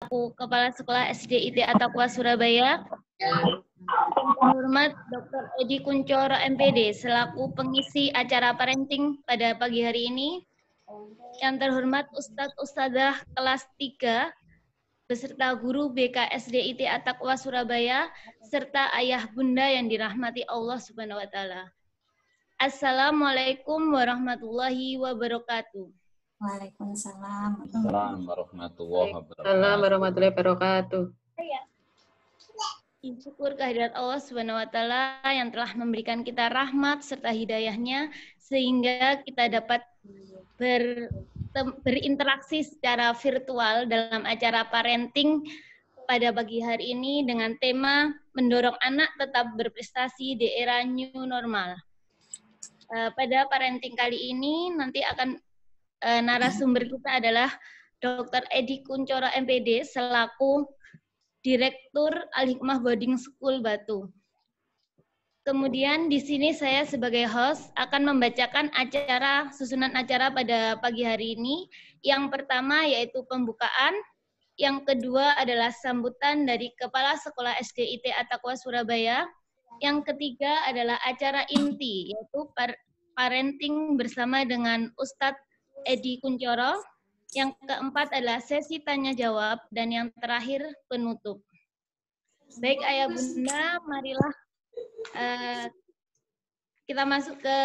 Aku Kepala Sekolah SD IT Attaqwa Surabaya. Hormat Dr. Edi Kuncoro MPD selaku pengisi acara parenting pada pagi hari ini. Yang terhormat Ustadz Ustadzah kelas 3 beserta guru BK SD IT Attaqwa Surabaya serta ayah bunda yang dirahmati Allah Subhanahu wa taala. Assalamualaikum warahmatullahi wabarakatuh. Waalaikumsalam. Warahmatullahi Assalamualaikum warahmatullahi wabarakatuh. Syukur kehadirat Allah Subhanahu wa taala yang telah memberikan kita rahmat serta hidayahnya sehingga kita dapat berinteraksi secara virtual dalam acara parenting pada pagi hari ini dengan tema mendorong anak tetap berprestasi di era new normal. Pada parenting kali ini nanti akan narasumber kita adalah Dr. Edi Kuncoro MPD selaku Direktur Al-Hikmah Boarding School Batu. Kemudian di sini saya sebagai host akan membacakan susunan acara pada pagi hari ini. Yang pertama yaitu pembukaan, yang kedua adalah sambutan dari Kepala Sekolah SD IT Attaqwa Surabaya, yang ketiga adalah acara inti yaitu parenting bersama dengan Ustadz Edi Kuncoro, yang keempat adalah sesi tanya jawab, dan yang terakhir penutup. Baik ayah bunda, marilah kita masuk ke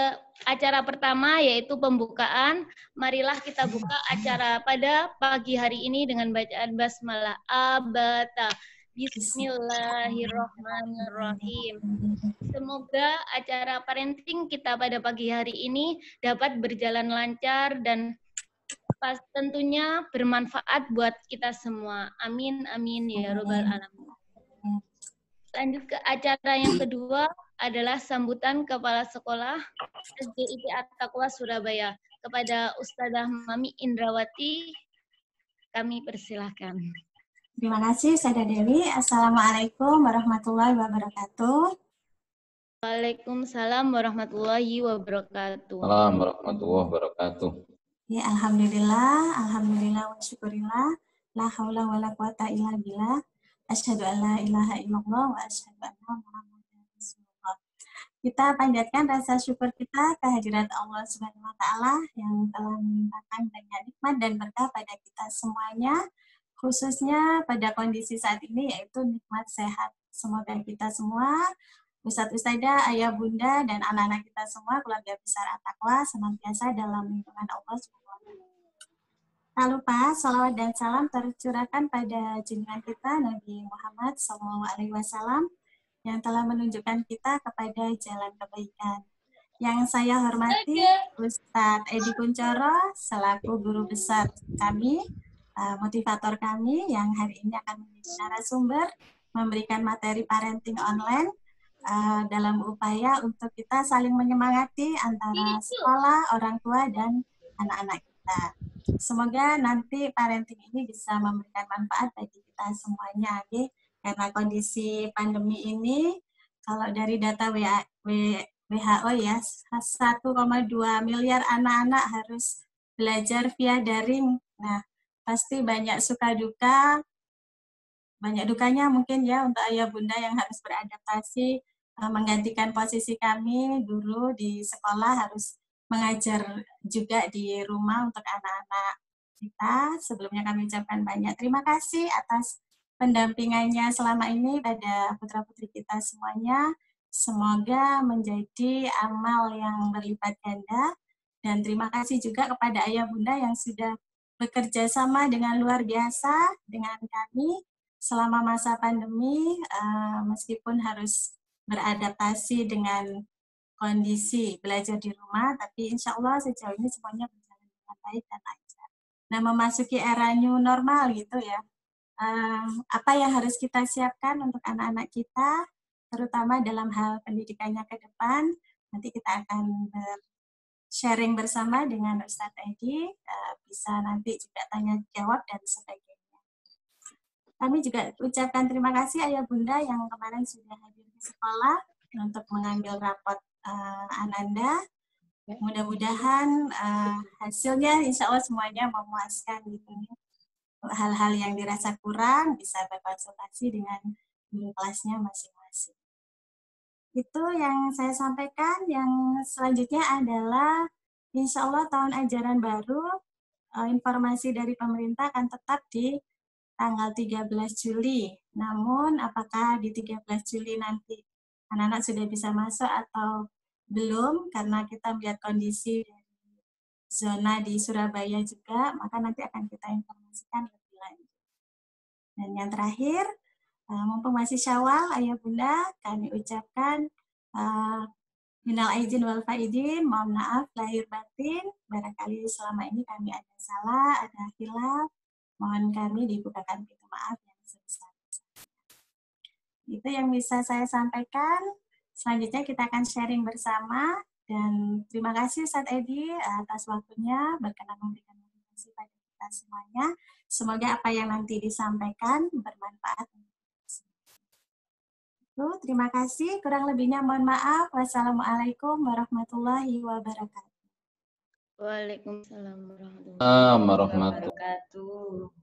acara pertama yaitu pembukaan. Marilah kita buka acara pada pagi hari ini dengan bacaan basmalah abata. Bismillahirrahmanirrahim. Semoga acara parenting kita pada pagi hari ini dapat berjalan lancar dan tentunya bermanfaat buat kita semua. Amin, amin, ya robbal alamin. Lanjut ke acara yang kedua adalah sambutan Kepala Sekolah SD IT Attaqwa Surabaya. Kepada Ustadzah Mami Indrawati, kami persilahkan. Terima kasih, Sada Dewi. Assalamualaikum warahmatullahi wabarakatuh. Waalaikumsalam warahmatullahi wabarakatuh. Waalaikumsalam warahmatullahi wabarakatuh. Ya, alhamdulillah wa syukurillah. La haula wa la quwata illa billah. Asyhadu an la ilaha illallah wa asyhadu anna Muhammadar Rasulullah. Kita panjatkan rasa syukur kita kehadirat Allah Subhanahu wa taala yang telah melimpahkan banyak nikmat dan berkah pada kita semuanya, khususnya pada kondisi saat ini yaitu nikmat sehat. Semoga kita semua, Ustadz Ustadzah, ayah bunda, dan anak-anak kita semua, keluarga besar Attaqwa, senantiasa dalam lindungan Allah SWT. Tak lupa, salawat dan salam tercurahkan pada junjungan kita, Nabi Muhammad SAW, yang telah menunjukkan kita kepada jalan kebaikan. Yang saya hormati, Ustadz Edi Kuncoro, selaku guru besar kami, motivator kami, yang hari ini akan menjadi narasumber, memberikan materi parenting online, dalam upaya untuk kita saling menyemangati antara sekolah, orang tua, dan anak-anak kita. Semoga nanti parenting ini bisa memberikan manfaat bagi kita semuanya, okay? Karena kondisi pandemi ini, kalau dari data WHO ya, 1,2 miliar anak-anak harus belajar via daring. Nah, pasti banyak suka duka, banyak dukanya mungkin ya untuk ayah bunda yang harus beradaptasi, menggantikan posisi kami guru di sekolah harus mengajar juga di rumah untuk anak-anak kita. Sebelumnya kami ucapkan banyak terima kasih atas pendampingannya selama ini pada putra-putri kita semuanya. Semoga menjadi amal yang berlipat ganda, dan terima kasih juga kepada ayah bunda yang sudah bekerja sama dengan luar biasa dengan kami selama masa pandemi, meskipun harus beradaptasi dengan kondisi belajar di rumah, tapi insya Allah sejauh ini semuanya berjalan dengan baik dan lancar. Nah, memasuki era new normal gitu ya, apa yang harus kita siapkan untuk anak-anak kita, terutama dalam hal pendidikannya ke depan. Nanti kita akan sharing bersama dengan Ustadz Edi, bisa nanti juga tanya jawab dan sebagainya. Kami juga ucapkan terima kasih ayah bunda yang kemarin sudah hadir di sekolah untuk mengambil rapot Ananda. Mudah-mudahan hasilnya insya Allah semuanya memuaskan gitu. hal-hal yang dirasa kurang bisa berkonsultasi dengan guru kelasnya masing-masing. Itu yang saya sampaikan. Yang selanjutnya adalah insya Allah tahun ajaran baru, informasi dari pemerintah akan tetap di tanggal 13 Juli. Namun apakah di 13 Juli nanti anak-anak sudah bisa masuk atau belum, karena kita melihat kondisi dari zona di Surabaya juga, maka nanti akan kita informasikan lebih lanjut. Dan yang terakhir, mumpung masih Syawal, Ayah Bunda, kami ucapkan minal aidin wal faidin, mohon maaf lahir batin, barangkali selama ini kami ada salah, ada khilaf, mohon kami dibukakan pintu maaf yang sebesar-besarnya. Itu yang bisa saya sampaikan. Selanjutnya kita akan sharing bersama, dan terima kasih Ustadz Edi atas waktunya berkenan memberikan motivasi pada kita semuanya. Semoga apa yang nanti disampaikan bermanfaat. Terima kasih. Kurang lebihnya mohon maaf. Wassalamualaikum warahmatullahi wabarakatuh. Waalaikumsalam warahmatullahi Warahmatullahi wabarakatuh.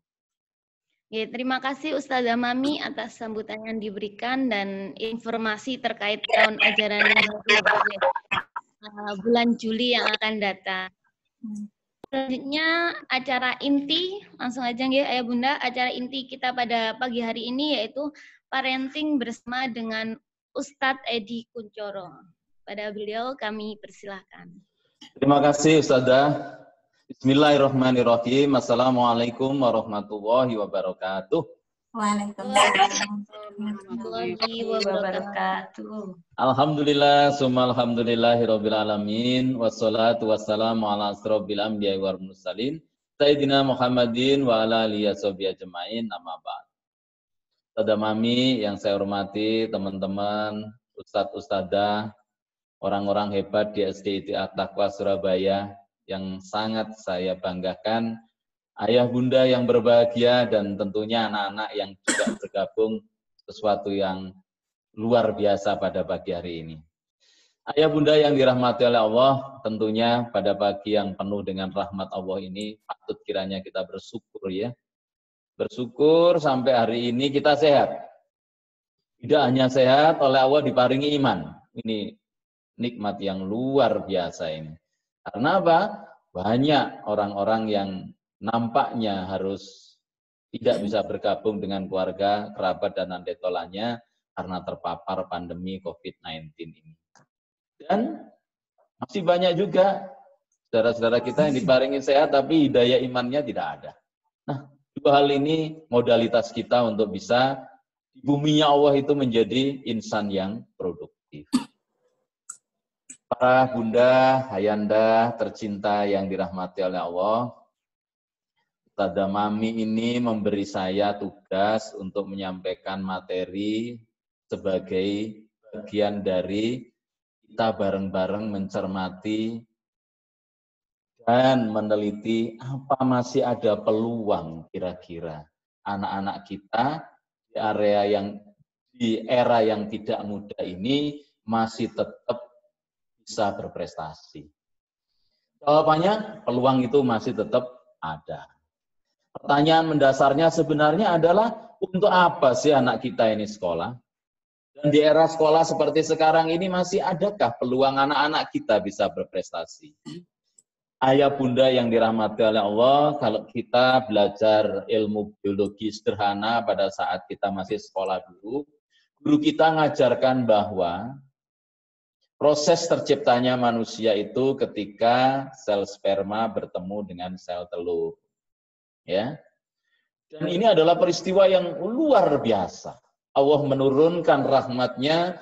Ya, terima kasih Ustazah Mami atas sambutan yang diberikan dan informasi terkait tahun ajaran bulan Juli yang akan datang. Selanjutnya acara inti, langsung aja ya Ayah Bunda, acara inti kita pada pagi hari ini yaitu parenting bersama dengan Ustadz Edi Kuncoro. Pada beliau kami persilahkan. Terima kasih Ustazah. Bismillahirrahmanirrahim. Assalamualaikum warahmatullahi wabarakatuh. Waalaikumsalam warahmatullahi wabarakatuh. Alhamdulillah, summa alhamdulillahirabbil alamin, wassalatu wassalamu ala asrofil anbiya'i wal mursalin, Sayyidina Muhammadin wa ala alihi washabihi ajmain, amma ba'd. Ustazah Mami yang saya hormati, teman-teman, ustadz-ustadzah, orang-orang hebat di SD ITIA Taqwa Surabaya yang sangat saya banggakan, ayah bunda yang berbahagia, dan tentunya anak-anak yang juga bergabung sesuatu yang luar biasa pada pagi hari ini. Ayah bunda yang dirahmati oleh Allah, tentunya pada pagi yang penuh dengan rahmat Allah ini patut kiranya kita bersyukur ya. Bersyukur sampai hari ini kita sehat. Tidak hanya sehat, oleh Allah diparingi iman. Ini nikmat yang luar biasa ini. Karena apa? Banyak orang-orang yang nampaknya harus tidak bisa bergabung dengan keluarga, kerabat, dan andetolannya karena terpapar pandemi COVID-19 ini. Dan masih banyak juga saudara-saudara kita yang diparingi sehat tapi hidayah imannya tidak ada. Nah, dua hal ini modalitas kita untuk bisa di buminya Allah itu menjadi insan yang produktif. Para bunda, ayanda tercinta yang dirahmati oleh Allah, Ustazah Mami ini memberi saya tugas untuk menyampaikan materi sebagai bagian dari kita bareng-bareng mencermati dan meneliti apa masih ada peluang kira-kira anak-anak kita di era yang tidak mudah ini masih tetap bisa berprestasi. Jawabannya, peluang itu masih tetap ada. Pertanyaan mendasarnya sebenarnya adalah, untuk apa sih anak kita ini sekolah? Dan di era sekolah seperti sekarang ini masih adakah peluang anak-anak kita bisa berprestasi? Ayah bunda yang dirahmati oleh Allah, kalau kita belajar ilmu biologi sederhana pada saat kita masih sekolah dulu, guru kita ngajarkan bahwa proses terciptanya manusia itu ketika sel sperma bertemu dengan sel telur. Ya. Dan ini adalah peristiwa yang luar biasa. Allah menurunkan rahmatnya,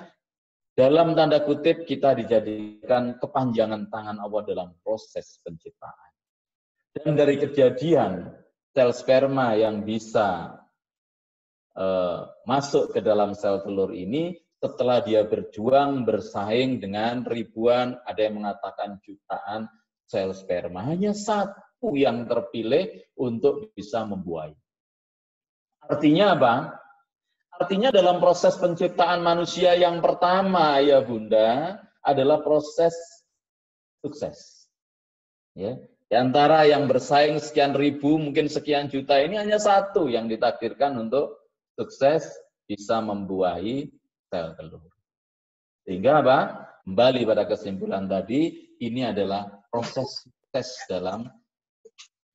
dalam tanda kutip kita dijadikan kepanjangan tangan Allah dalam proses penciptaan. Dan dari kejadian sel sperma yang bisa masuk ke dalam sel telur ini, setelah dia berjuang, bersaing dengan ribuan, ada yang mengatakan jutaan sel sperma, hanya satu yang terpilih untuk bisa membuai. Artinya apa? Artinya dalam proses penciptaan manusia yang pertama, ya bunda, adalah proses sukses. Ya. Di antara yang bersaing sekian ribu, mungkin sekian juta, ini hanya satu yang ditakdirkan untuk sukses bisa membuahi sel telur. Sehingga apa? Kembali pada kesimpulan tadi, ini adalah proses sukses dalam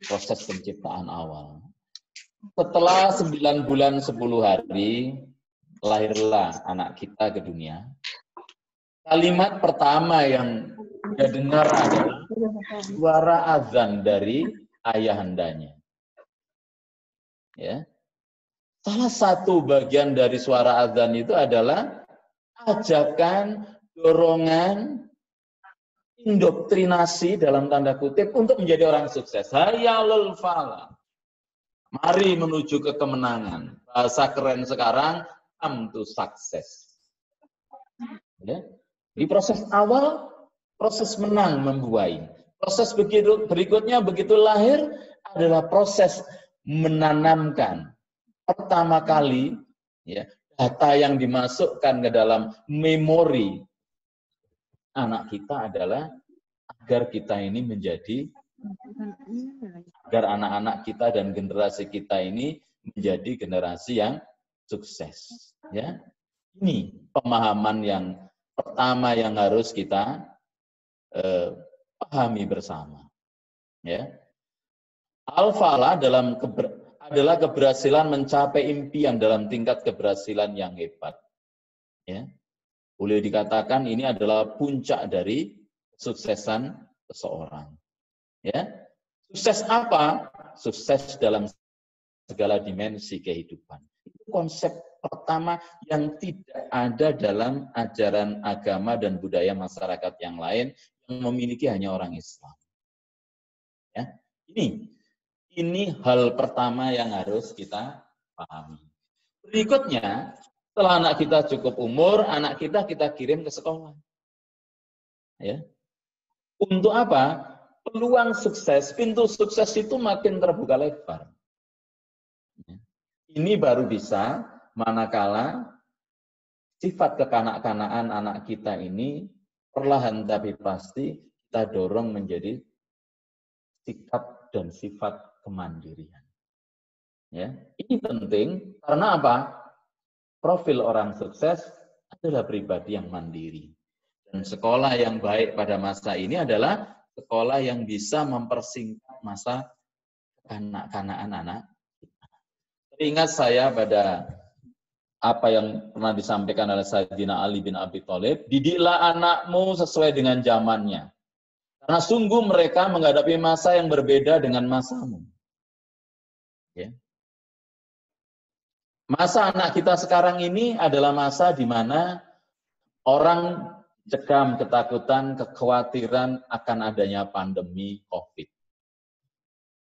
proses penciptaan awal. Setelah 9 bulan 10 hari, lahirlah anak kita ke dunia. Kalimat pertama yang dia dengar adalah suara azan dari ayahandanya. Ya. Salah satu bagian dari suara azan itu adalah ajakan, dorongan, indoktrinasi dalam tanda kutip untuk menjadi orang sukses. Hayalul falah. Mari menuju ke kemenangan. Bahasa keren sekarang, come to success. Ya. Di proses awal, proses menang membuahi. Proses berikutnya begitu lahir adalah proses menanamkan. Pertama kali ya, data yang dimasukkan ke dalam memori anak kita adalah agar kita ini menjadi, agar anak-anak kita dan generasi kita ini menjadi generasi yang sukses. Ya, ini pemahaman yang pertama yang harus kita pahami bersama. Ya, al-falah adalah keberhasilan mencapai impian dalam tingkat keberhasilan yang hebat. Ya, boleh dikatakan ini adalah puncak dari kesuksesan seseorang. Ya, sukses apa? Sukses dalam segala dimensi kehidupan. Itu konsep pertama yang tidak ada dalam ajaran agama dan budaya masyarakat yang lain yang memiliki hanya orang Islam. Ya, ini hal pertama yang harus kita pahami. Berikutnya, setelah anak kita cukup umur, anak kita kirim ke sekolah. Ya. Untuk apa? Peluang sukses, pintu sukses itu makin terbuka lebar. Ya. Ini baru bisa manakala sifat kekanak-kanaan anak kita ini perlahan tapi pasti kita dorong menjadi sikap dan sifat kemandirian. Ya, ini penting karena apa? Profil orang sukses adalah pribadi yang mandiri. Dan sekolah yang baik pada masa ini adalah sekolah yang bisa mempersingkat masa kekanak-kanaan anak kita. Teringat saya pada apa yang pernah disampaikan oleh Sayyidina Ali bin Abi Thalib, didiklah anakmu sesuai dengan zamannya. Karena sungguh mereka menghadapi masa yang berbeda dengan masamu. Ya. Masa anak kita sekarang ini adalah masa di mana orang cekam, ketakutan, kekhawatiran akan adanya pandemi COVID.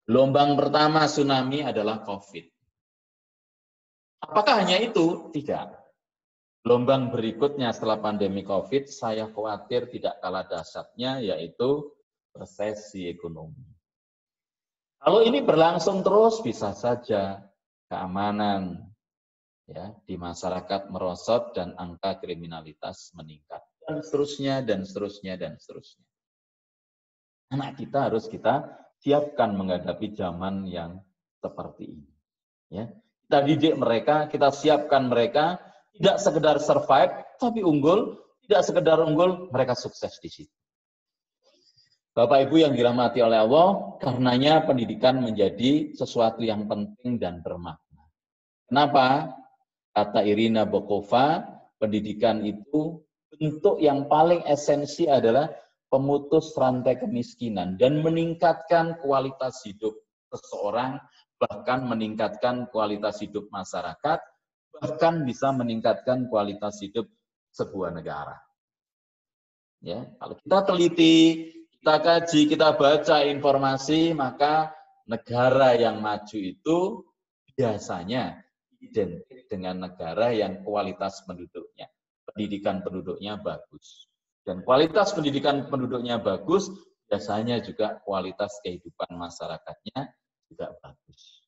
Gelombang pertama tsunami adalah COVID. Apakah hanya itu? Tidak. Gelombang berikutnya setelah pandemi COVID, saya khawatir tidak kalah dahsyatnya, yaitu resesi ekonomi. Kalau ini berlangsung terus, bisa saja keamanan ya di masyarakat merosot dan angka kriminalitas meningkat. Dan seterusnya, dan seterusnya, dan seterusnya. Anak kita harus kita siapkan menghadapi zaman yang seperti ini. Ya. Kita didik mereka, kita siapkan mereka, tidak sekedar survive, tapi unggul, tidak sekedar unggul, mereka sukses di situ. Bapak Ibu yang dirahmati oleh Allah, karenanya pendidikan menjadi sesuatu yang penting dan bermakna. Kenapa? Kata Irina Bokova, pendidikan itu bentuk yang paling esensi adalah pemutus rantai kemiskinan dan meningkatkan kualitas hidup seseorang, bahkan meningkatkan kualitas hidup masyarakat, bahkan bisa meningkatkan kualitas hidup sebuah negara. Ya, kalau kita teliti, kita kaji, kita baca informasi, maka negara yang maju itu biasanya identik dengan negara yang kualitas penduduknya, pendidikan penduduknya bagus. Dan kualitas pendidikan penduduknya bagus, biasanya juga kualitas kehidupan masyarakatnya juga bagus.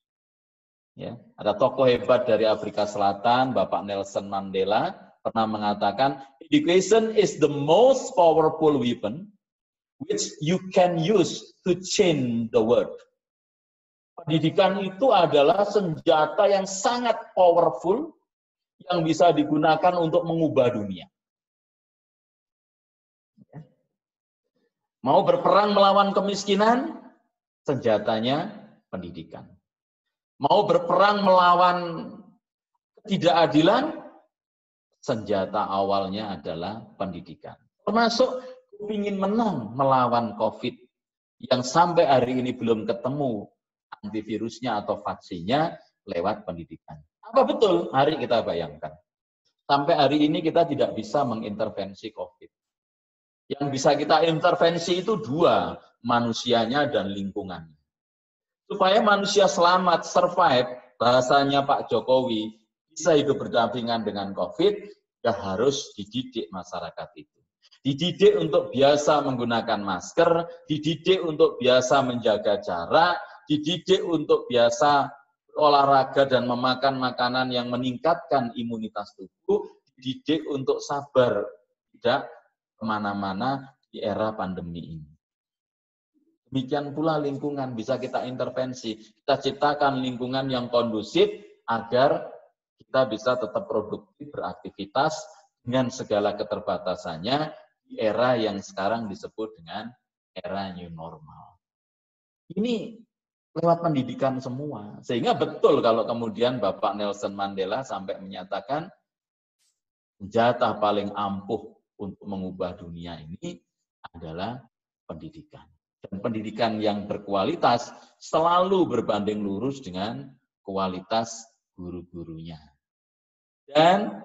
Ya, ada tokoh hebat dari Afrika Selatan, Bapak Nelson Mandela, pernah mengatakan, education is the most powerful weapon which you can use to change the world. Pendidikan itu adalah senjata yang sangat powerful yang bisa digunakan untuk mengubah dunia. Mau berperang melawan kemiskinan, senjatanya pendidikan. Mau berperang melawan ketidakadilan, senjata awalnya adalah pendidikan. Termasuk ingin menang melawan COVID yang sampai hari ini belum ketemu antivirusnya atau vaksinnya lewat pendidikan. Apa betul? Mari kita bayangkan. Sampai hari ini kita tidak bisa mengintervensi COVID. Yang bisa kita intervensi itu dua, manusianya dan lingkungannya. Supaya manusia selamat, survive, bahasanya Pak Jokowi, bisa hidup berdampingan dengan COVID, ya harus dididik masyarakat itu. Dididik untuk biasa menggunakan masker, dididik untuk biasa menjaga jarak, dididik untuk biasa olahraga dan memakan makanan yang meningkatkan imunitas tubuh, dididik untuk sabar, tidak kemana-mana di era pandemi ini. Demikian pula lingkungan bisa kita intervensi, kita ciptakan lingkungan yang kondusif agar kita bisa tetap produktif beraktivitas dengan segala keterbatasannya di era yang sekarang disebut dengan era new normal. Ini lewat pendidikan semua. Sehingga betul kalau kemudian Bapak Nelson Mandela sampai menyatakan senjata paling ampuh untuk mengubah dunia ini adalah pendidikan. Dan pendidikan yang berkualitas selalu berbanding lurus dengan kualitas guru-gurunya. Dan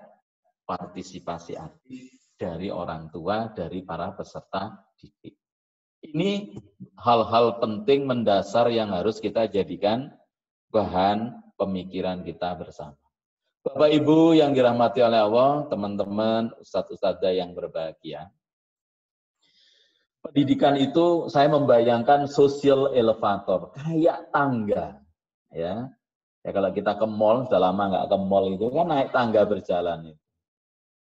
partisipasi aktif dari orang tua, dari para peserta didik. Ini hal-hal penting mendasar yang harus kita jadikan bahan pemikiran kita bersama. Bapak Ibu yang dirahmati oleh Allah, teman-teman, ustadz-ustadzah yang berbahagia. Pendidikan itu saya membayangkan social elevator, kayak tangga. Ya kalau kita ke mall, sudah lama nggak ke mall itu kan naik tangga berjalan.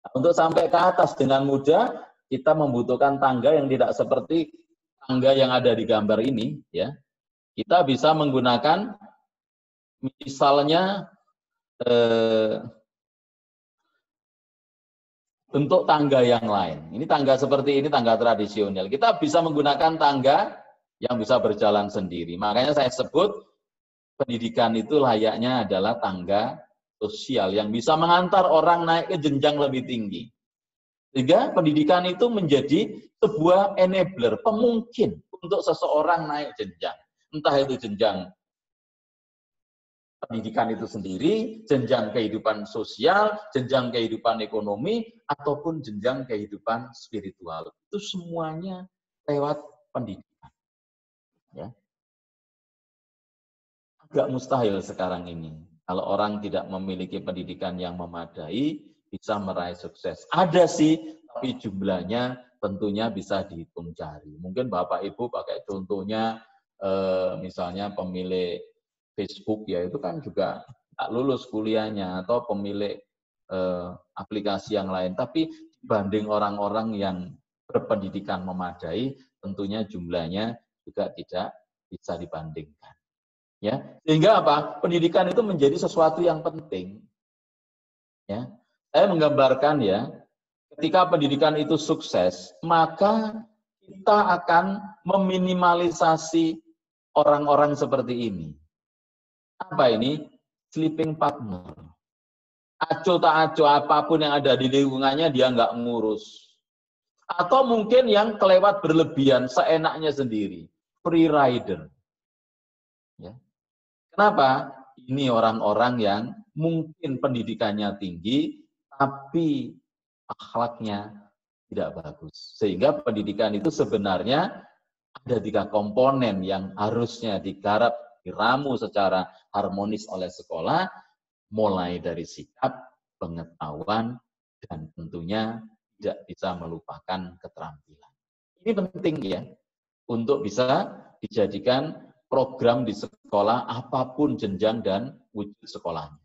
Nah, untuk sampai ke atas dengan mudah, kita membutuhkan tangga yang tidak seperti tangga yang ada di gambar ini, ya. Kita bisa menggunakan misalnya bentuk tangga yang lain. Ini tangga seperti ini, tangga tradisional. Kita bisa menggunakan tangga yang bisa berjalan sendiri. Makanya saya sebut pendidikan itu layaknya adalah tangga sosial yang bisa mengantar orang naik ke jenjang lebih tinggi. Sehingga pendidikan itu menjadi sebuah enabler, pemungkin untuk seseorang naik jenjang. Entah itu jenjang pendidikan itu sendiri, jenjang kehidupan sosial, jenjang kehidupan ekonomi, ataupun jenjang kehidupan spiritual. Itu semuanya lewat pendidikan. Ya. Agak mustahil sekarang ini. Kalau orang tidak memiliki pendidikan yang memadai, bisa meraih sukses. Ada sih, tapi jumlahnya tentunya bisa dihitung jari. Mungkin Bapak Ibu pakai contohnya, misalnya pemilik Facebook, ya itu kan juga tak lulus kuliahnya, atau pemilik aplikasi yang lain. Tapi dibanding orang-orang yang berpendidikan memadai, tentunya jumlahnya juga tidak bisa dibandingkan. Ya, sehingga apa? Pendidikan itu menjadi sesuatu yang penting. Ya. Saya menggambarkan ya, ketika pendidikan itu sukses, maka kita akan meminimalisasi orang-orang seperti ini. Apa ini? Sleeping partner. Acuh tak acuh, apapun yang ada di lingkungannya dia nggak ngurus. Atau mungkin yang kelewat berlebihan, seenaknya sendiri. Free rider. Ya. Kenapa? Ini orang-orang yang mungkin pendidikannya tinggi, tapi akhlaknya tidak bagus. Sehingga pendidikan itu sebenarnya ada 3 komponen yang harusnya digarap, diramu secara harmonis oleh sekolah, mulai dari sikap, pengetahuan, dan tentunya tidak bisa melupakan keterampilan. Ini penting ya, untuk bisa dijadikan program di sekolah apapun jenjang dan wujud sekolahnya.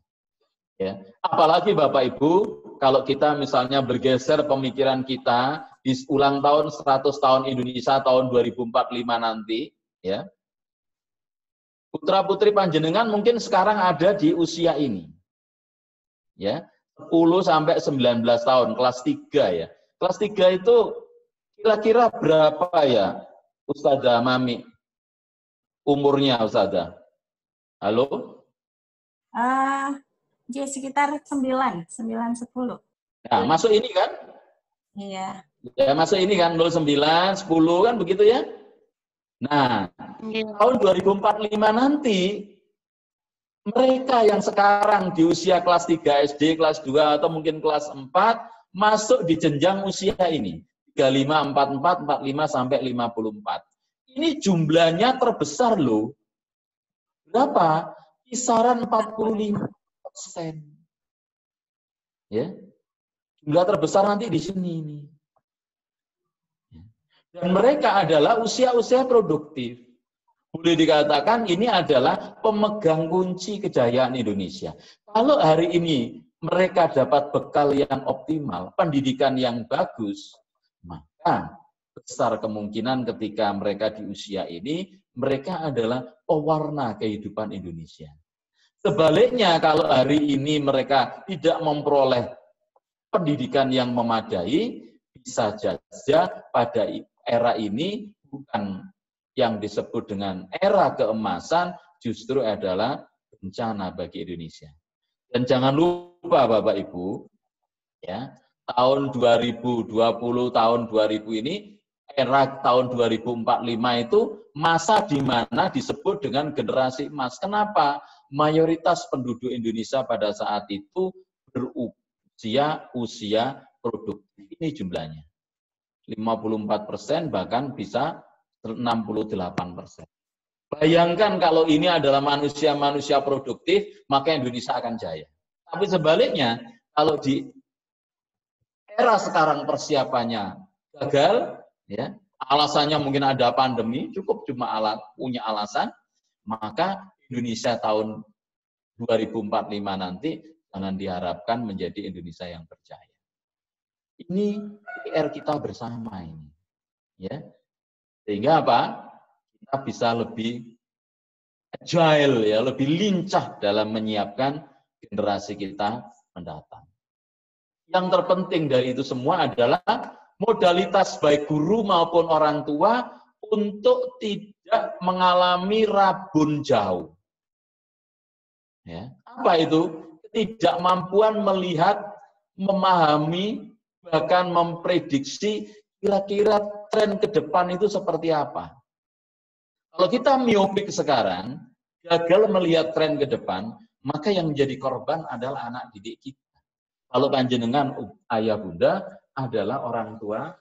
Ya, apalagi Bapak Ibu, kalau kita misalnya bergeser pemikiran kita di ulang tahun 100 tahun Indonesia tahun 2045 nanti, ya. Putra-putri panjenengan mungkin sekarang ada di usia ini. Ya, 10 sampai 19 tahun, kelas 3 ya. Kelas 3 itu kira-kira berapa ya, Ustazah Mami? Umurnya, Ustazah? Halo? Ya sekitar 9, 10. Nah, masuk ini kan? Iya. Ya, masuk ini kan, 09, 10 kan begitu ya? Nah, tahun 2045 nanti, mereka yang sekarang di usia kelas 3 SD, kelas 2, atau mungkin kelas 4, masuk di jenjang usia ini. 35, 44, 45, sampai 54. Ini jumlahnya terbesar loh. Berapa? Kisaran 45%. Ya. Jumlah terbesar nanti di sini ini. Dan mereka adalah usia-usia produktif. Boleh dikatakan ini adalah pemegang kunci kejayaan Indonesia. Kalau hari ini mereka dapat bekal yang optimal, pendidikan yang bagus, maka besar kemungkinan ketika mereka di usia ini, mereka adalah pewarna kehidupan Indonesia. Sebaliknya, kalau hari ini mereka tidak memperoleh pendidikan yang memadai, bisa saja pada era ini bukan yang disebut dengan era keemasan, justru adalah bencana bagi Indonesia. Dan jangan lupa Bapak Ibu, ya, tahun 2020, tahun 2000 ini, era tahun 2045 itu masa di mana disebut dengan generasi emas. Kenapa? Mayoritas penduduk Indonesia pada saat itu usia produktif. Ini jumlahnya. 54% bahkan bisa 68%. Bayangkan kalau ini adalah manusia-manusia produktif, maka Indonesia akan jaya. Tapi sebaliknya, kalau di era sekarang persiapannya gagal, ya, alasannya mungkin ada pandemi, cukup cuma punya alasan, maka Indonesia tahun 2045 nanti jangan diharapkan menjadi Indonesia yang berjaya. Ini PR kita bersama ini, ya. Sehingga apa? Kita bisa lebih agile, ya, lebih lincah dalam menyiapkan generasi kita mendatang. Yang terpenting dari itu semua adalah modalitas baik guru maupun orang tua untuk tidak mengalami rabun jauh. Ya. Apa itu? Ketidakmampuan melihat, memahami, bahkan memprediksi kira-kira tren ke depan itu seperti apa. Kalau kita miopik sekarang, gagal melihat tren ke depan, maka yang menjadi korban adalah anak didik kita. Kalau panjenengan ayah bunda adalah orang tua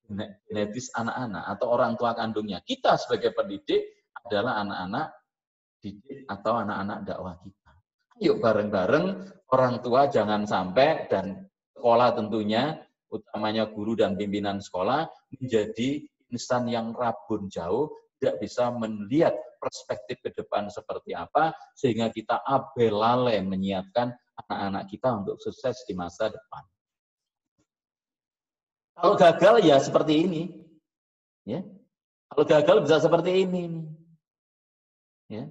genetis anak-anak atau orang tua kandungnya. Kita sebagai pendidik adalah anak-anak didik atau anak-anak dakwah kita. Yuk bareng-bareng orang tua jangan sampai, dan sekolah tentunya, utamanya guru dan pimpinan sekolah, menjadi insan yang rabun jauh, tidak bisa melihat perspektif ke depan seperti apa, sehingga kita abelale menyiapkan anak-anak kita untuk sukses di masa depan. Kalau gagal ya seperti ini, ya. Kalau gagal bisa seperti ini, ya.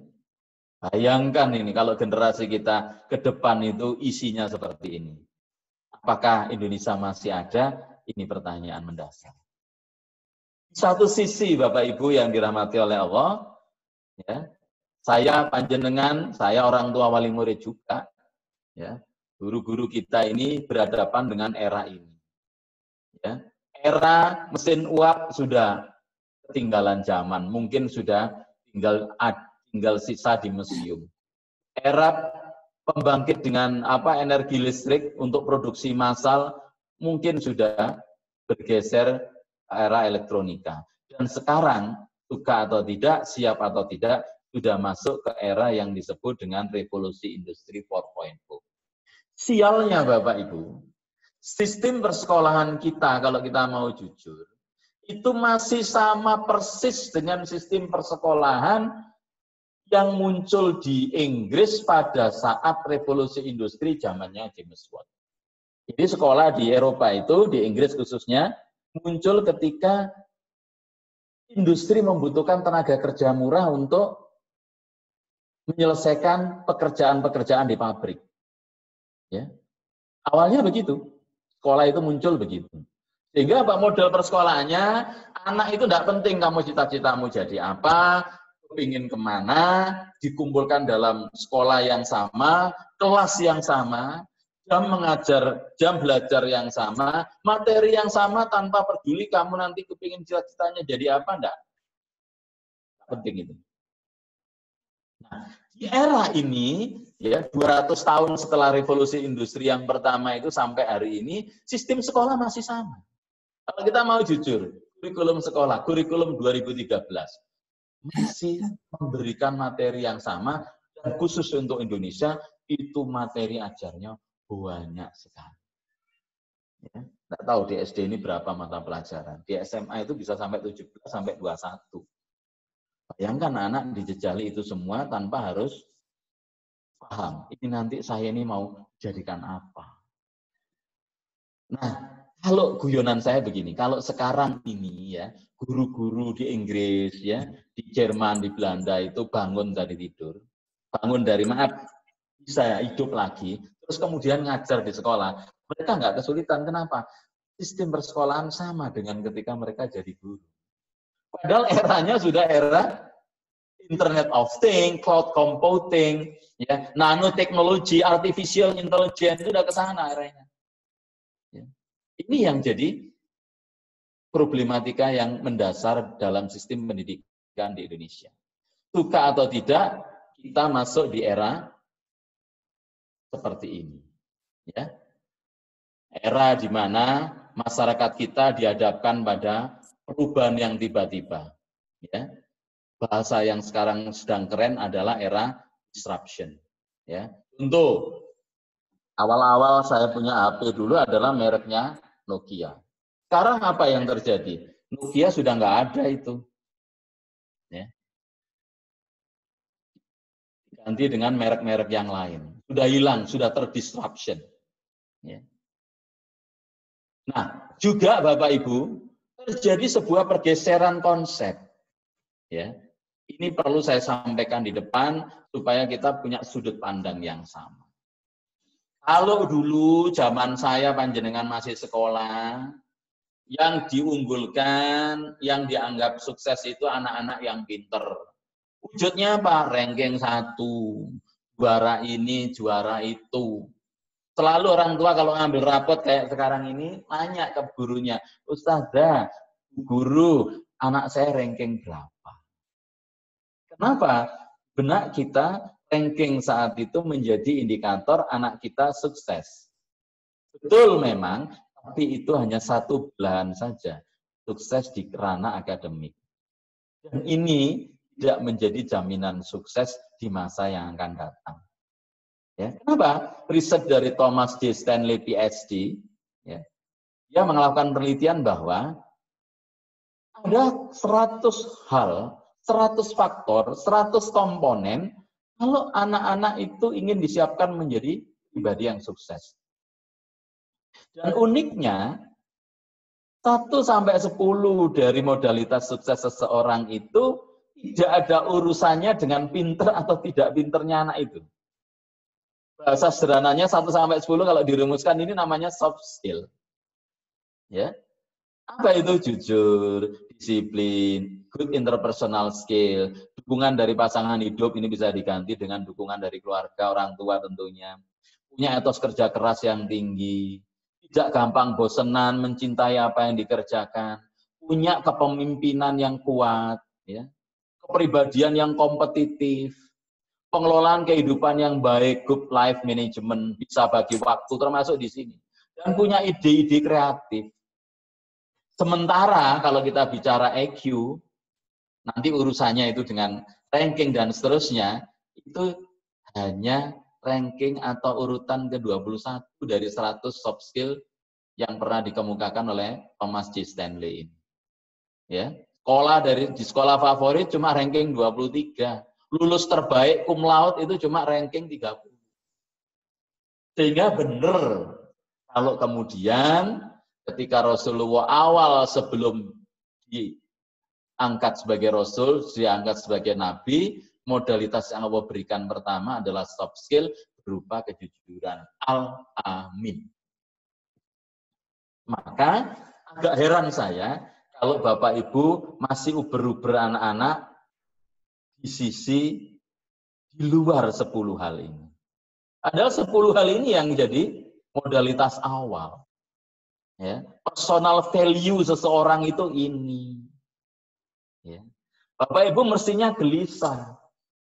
Bayangkan ini kalau generasi kita ke depan itu isinya seperti ini. Apakah Indonesia masih ada? Ini pertanyaan mendasar. Satu sisi Bapak Ibu yang dirahmati oleh Allah, ya, saya panjenengan, saya orang tua wali murid juga, ya, guru-guru kita ini berhadapan dengan era ini. Ya, era mesin uap sudah ketinggalan zaman, mungkin sudah tinggal sisa di museum. Era pembangkit dengan energi listrik untuk produksi massal mungkin sudah bergeser era elektronika. Dan sekarang, suka atau tidak, siap atau tidak, sudah masuk ke era yang disebut dengan revolusi industri 4.0. Sialnya Bapak Ibu, sistem persekolahan kita, kalau kita mau jujur, itu masih sama persis dengan sistem persekolahan yang muncul di Inggris pada saat revolusi industri zamannya James Watt. Jadi sekolah di Eropa itu, di Inggris khususnya, muncul ketika industri membutuhkan tenaga kerja murah untuk menyelesaikan pekerjaan-pekerjaan di pabrik. Ya. Awalnya begitu, sekolah itu muncul begitu. Sehingga apa model persekolahannya, anak itu tidak penting kamu cita-citamu jadi apa, kepingin kemana, dikumpulkan dalam sekolah yang sama, kelas yang sama, jam mengajar, jam belajar yang sama, materi yang sama tanpa peduli kamu nanti kepingin cita-citanya jadi apa, enggak. Penting itu. Nah, di era ini, ya 200 tahun setelah revolusi industri yang pertama itu sampai hari ini, sistem sekolah masih sama. Kalau kita mau jujur, kurikulum sekolah, kurikulum 2013, masih memberikan materi yang sama, dan khusus untuk Indonesia, itu materi ajarnya banyak sekali. Ya, nggak tahu di SD ini berapa mata pelajaran. Di SMA itu bisa sampai 17 sampai 21. Bayangkan anak dijejali itu semua tanpa harus paham. Ini nanti saya ini mau jadikan apa. Nah, kalau guyonan saya begini, kalau sekarang ini ya, guru-guru di Inggris ya, di Jerman, di Belanda itu bangun dari tidur. Bangun dari bisa hidup lagi, terus kemudian ngajar di sekolah. Mereka nggak kesulitan. Kenapa? Sistem persekolahan sama dengan ketika mereka jadi guru. Padahal eranya sudah era Internet of Things, cloud computing, ya, nanoteknologi, artificial intelligence, itu sudah ke sana eranya. Ya. Ini yang jadi problematika yang mendasar dalam sistem pendidikan di Indonesia. Suka atau tidak, kita masuk di era seperti ini. Ya. Era di mana masyarakat kita dihadapkan pada perubahan yang tiba-tiba. Ya. Bahasa yang sekarang sedang keren adalah era disruption. Ya. Untuk awal-awal saya punya HP dulu adalah mereknya Nokia. Sekarang apa yang terjadi? Nokia sudah nggak ada itu. Ya. Ganti dengan merek-merek yang lain. Sudah hilang, sudah terdisruption. Ya. Nah, juga Bapak Ibu, terjadi sebuah pergeseran konsep. Ya. Ini perlu saya sampaikan di depan supaya kita punya sudut pandang yang sama. Kalau dulu zaman saya panjenengan masih sekolah, yang diunggulkan, yang dianggap sukses itu anak-anak yang pinter. Wujudnya apa? Ranking 1, juara ini, juara itu. Selalu orang tua kalau ngambil rapot kayak sekarang ini, nanya ke gurunya, Ustazah, guru, anak saya ranking berapa? Kenapa? Benak kita ranking saat itu menjadi indikator anak kita sukses. Betul memang, tapi itu hanya satu belahan saja. Sukses di ranah akademik. Dan ini tidak menjadi jaminan sukses di masa yang akan datang. Ya, kenapa? Riset dari Thomas J. Stanley PhD, ya, dia melakukan penelitian bahwa ada 100 hal, 100 faktor, 100 komponen kalau anak-anak itu ingin disiapkan menjadi pribadi yang sukses. Dan uniknya, 1-10 dari modalitas sukses seseorang itu tidak ada urusannya dengan pinter atau tidak pinternya anak itu. Bahasa sederhananya 1-10 kalau dirumuskan ini namanya soft skill. Ya. Apa itu? Jujur, disiplin, good interpersonal skill, dukungan dari pasangan hidup ini bisa diganti dengan dukungan dari keluarga, orang tua tentunya. Punya etos kerja keras yang tinggi, tidak gampang bosenan, mencintai apa yang dikerjakan, punya kepemimpinan yang kuat, ya. Kepribadian yang kompetitif, pengelolaan kehidupan yang baik, good life management, bisa bagi waktu termasuk di sini. Dan punya ide-ide kreatif. Sementara kalau kita bicara EQ, nanti urusannya itu dengan ranking dan seterusnya, itu hanya ranking atau urutan ke-21 dari 100 soft skill yang pernah dikemukakan oleh Thomas J. Stanley ini. Ya, di sekolah favorit cuma ranking 23. Lulus terbaik cum laude itu cuma ranking 30. Sehingga benar Kalau kemudian ketika Rasulullah awal sebelum diangkat sebagai Rasul, diangkat sebagai Nabi, modalitas yang Allah berikan pertama adalah soft skill berupa kejujuran. Al-Amin. Maka agak heran saya kalau Bapak Ibu masih uber-uber anak-anak di sisi di luar 10 hal ini. Padahal 10 hal ini yang jadi modalitas awal. Ya, personal value seseorang itu ini. Ya. Bapak Ibu mestinya gelisah.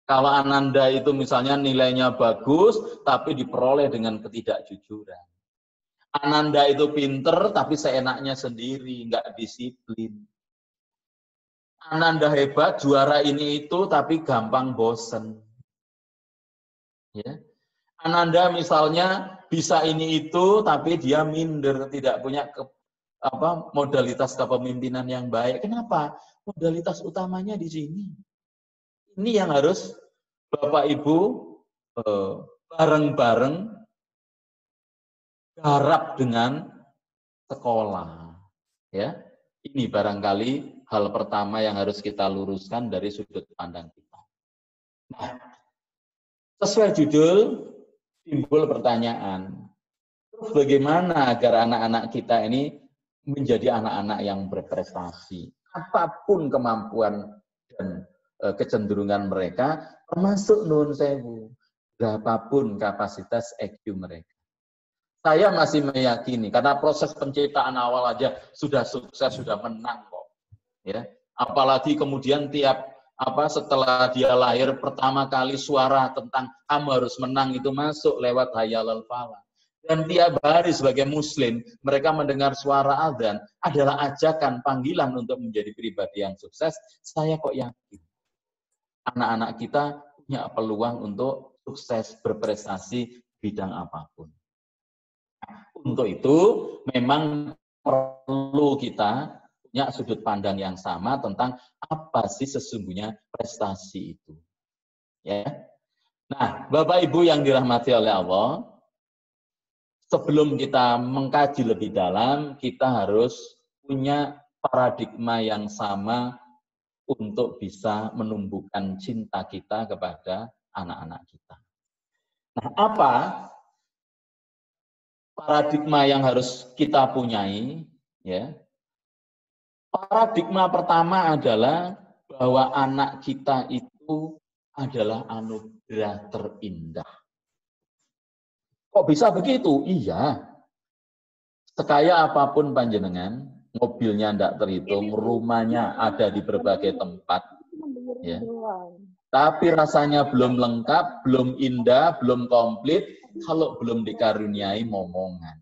Kalau Ananda itu misalnya nilainya bagus, tapi diperoleh dengan ketidakjujuran. Ananda itu pinter, tapi seenaknya sendiri, nggak disiplin. Ananda hebat, juara ini itu, tapi gampang bosen. Ya. Ananda misalnya bisa ini itu, tapi dia minder, tidak punya modalitas kepemimpinan yang baik. Kenapa? Modalitas utamanya di sini. Ini yang harus Bapak Ibu bareng-bareng garap dengan sekolah. Ya, ini barangkali hal pertama yang harus kita luruskan dari sudut pandang kita. Nah, sesuai judul timbul pertanyaan. Terus bagaimana agar anak-anak kita ini menjadi anak-anak yang berprestasi? Apapun kemampuan dan kecenderungan mereka, termasuk nun sewu, berapapun kapasitas EQ mereka. Saya masih meyakini, karena proses penciptaan awal aja sudah sukses, sudah menang kok. Ya, apalagi kemudian setelah dia lahir pertama kali suara tentang kamu harus menang itu masuk lewat hayal al-falah. Dan tiap hari sebagai muslim, mereka mendengar suara adzan adalah ajakan panggilan untuk menjadi pribadi yang sukses. Saya kok yakin anak-anak kita punya peluang untuk sukses berprestasi bidang apapun. Untuk itu memang perlu kita punya sudut pandang yang sama tentang apa sih sesungguhnya prestasi itu. Ya. Nah, Bapak Ibu yang dirahmati oleh Allah, sebelum kita mengkaji lebih dalam, kita harus punya paradigma yang sama untuk bisa menumbuhkan cinta kita kepada anak-anak kita. Nah, apa paradigma yang harus kita punyai? Ya. Paradigma pertama adalah bahwa anak kita itu adalah anugerah terindah. Kok bisa begitu? Iya. Sekaya apapun panjenengan, mobilnya tidak terhitung, rumahnya ada di berbagai tempat. Ya. Tapi rasanya belum lengkap, belum indah, belum komplit, kalau belum dikaruniai momongan.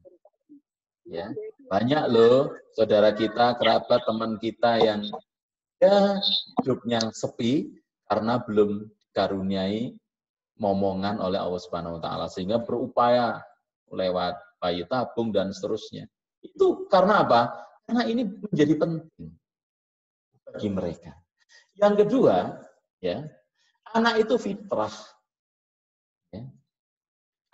Ya. Banyak loh saudara kita, kerabat, teman kita yang ya hidupnya sepi karena belum dikaruniai momongan oleh Allah Subhanahu wa taala, sehingga berupaya lewat bayi tabung dan seterusnya. Itu karena apa? Karena ini menjadi penting bagi mereka. Yang kedua, ya, anak itu fitrah. Ya.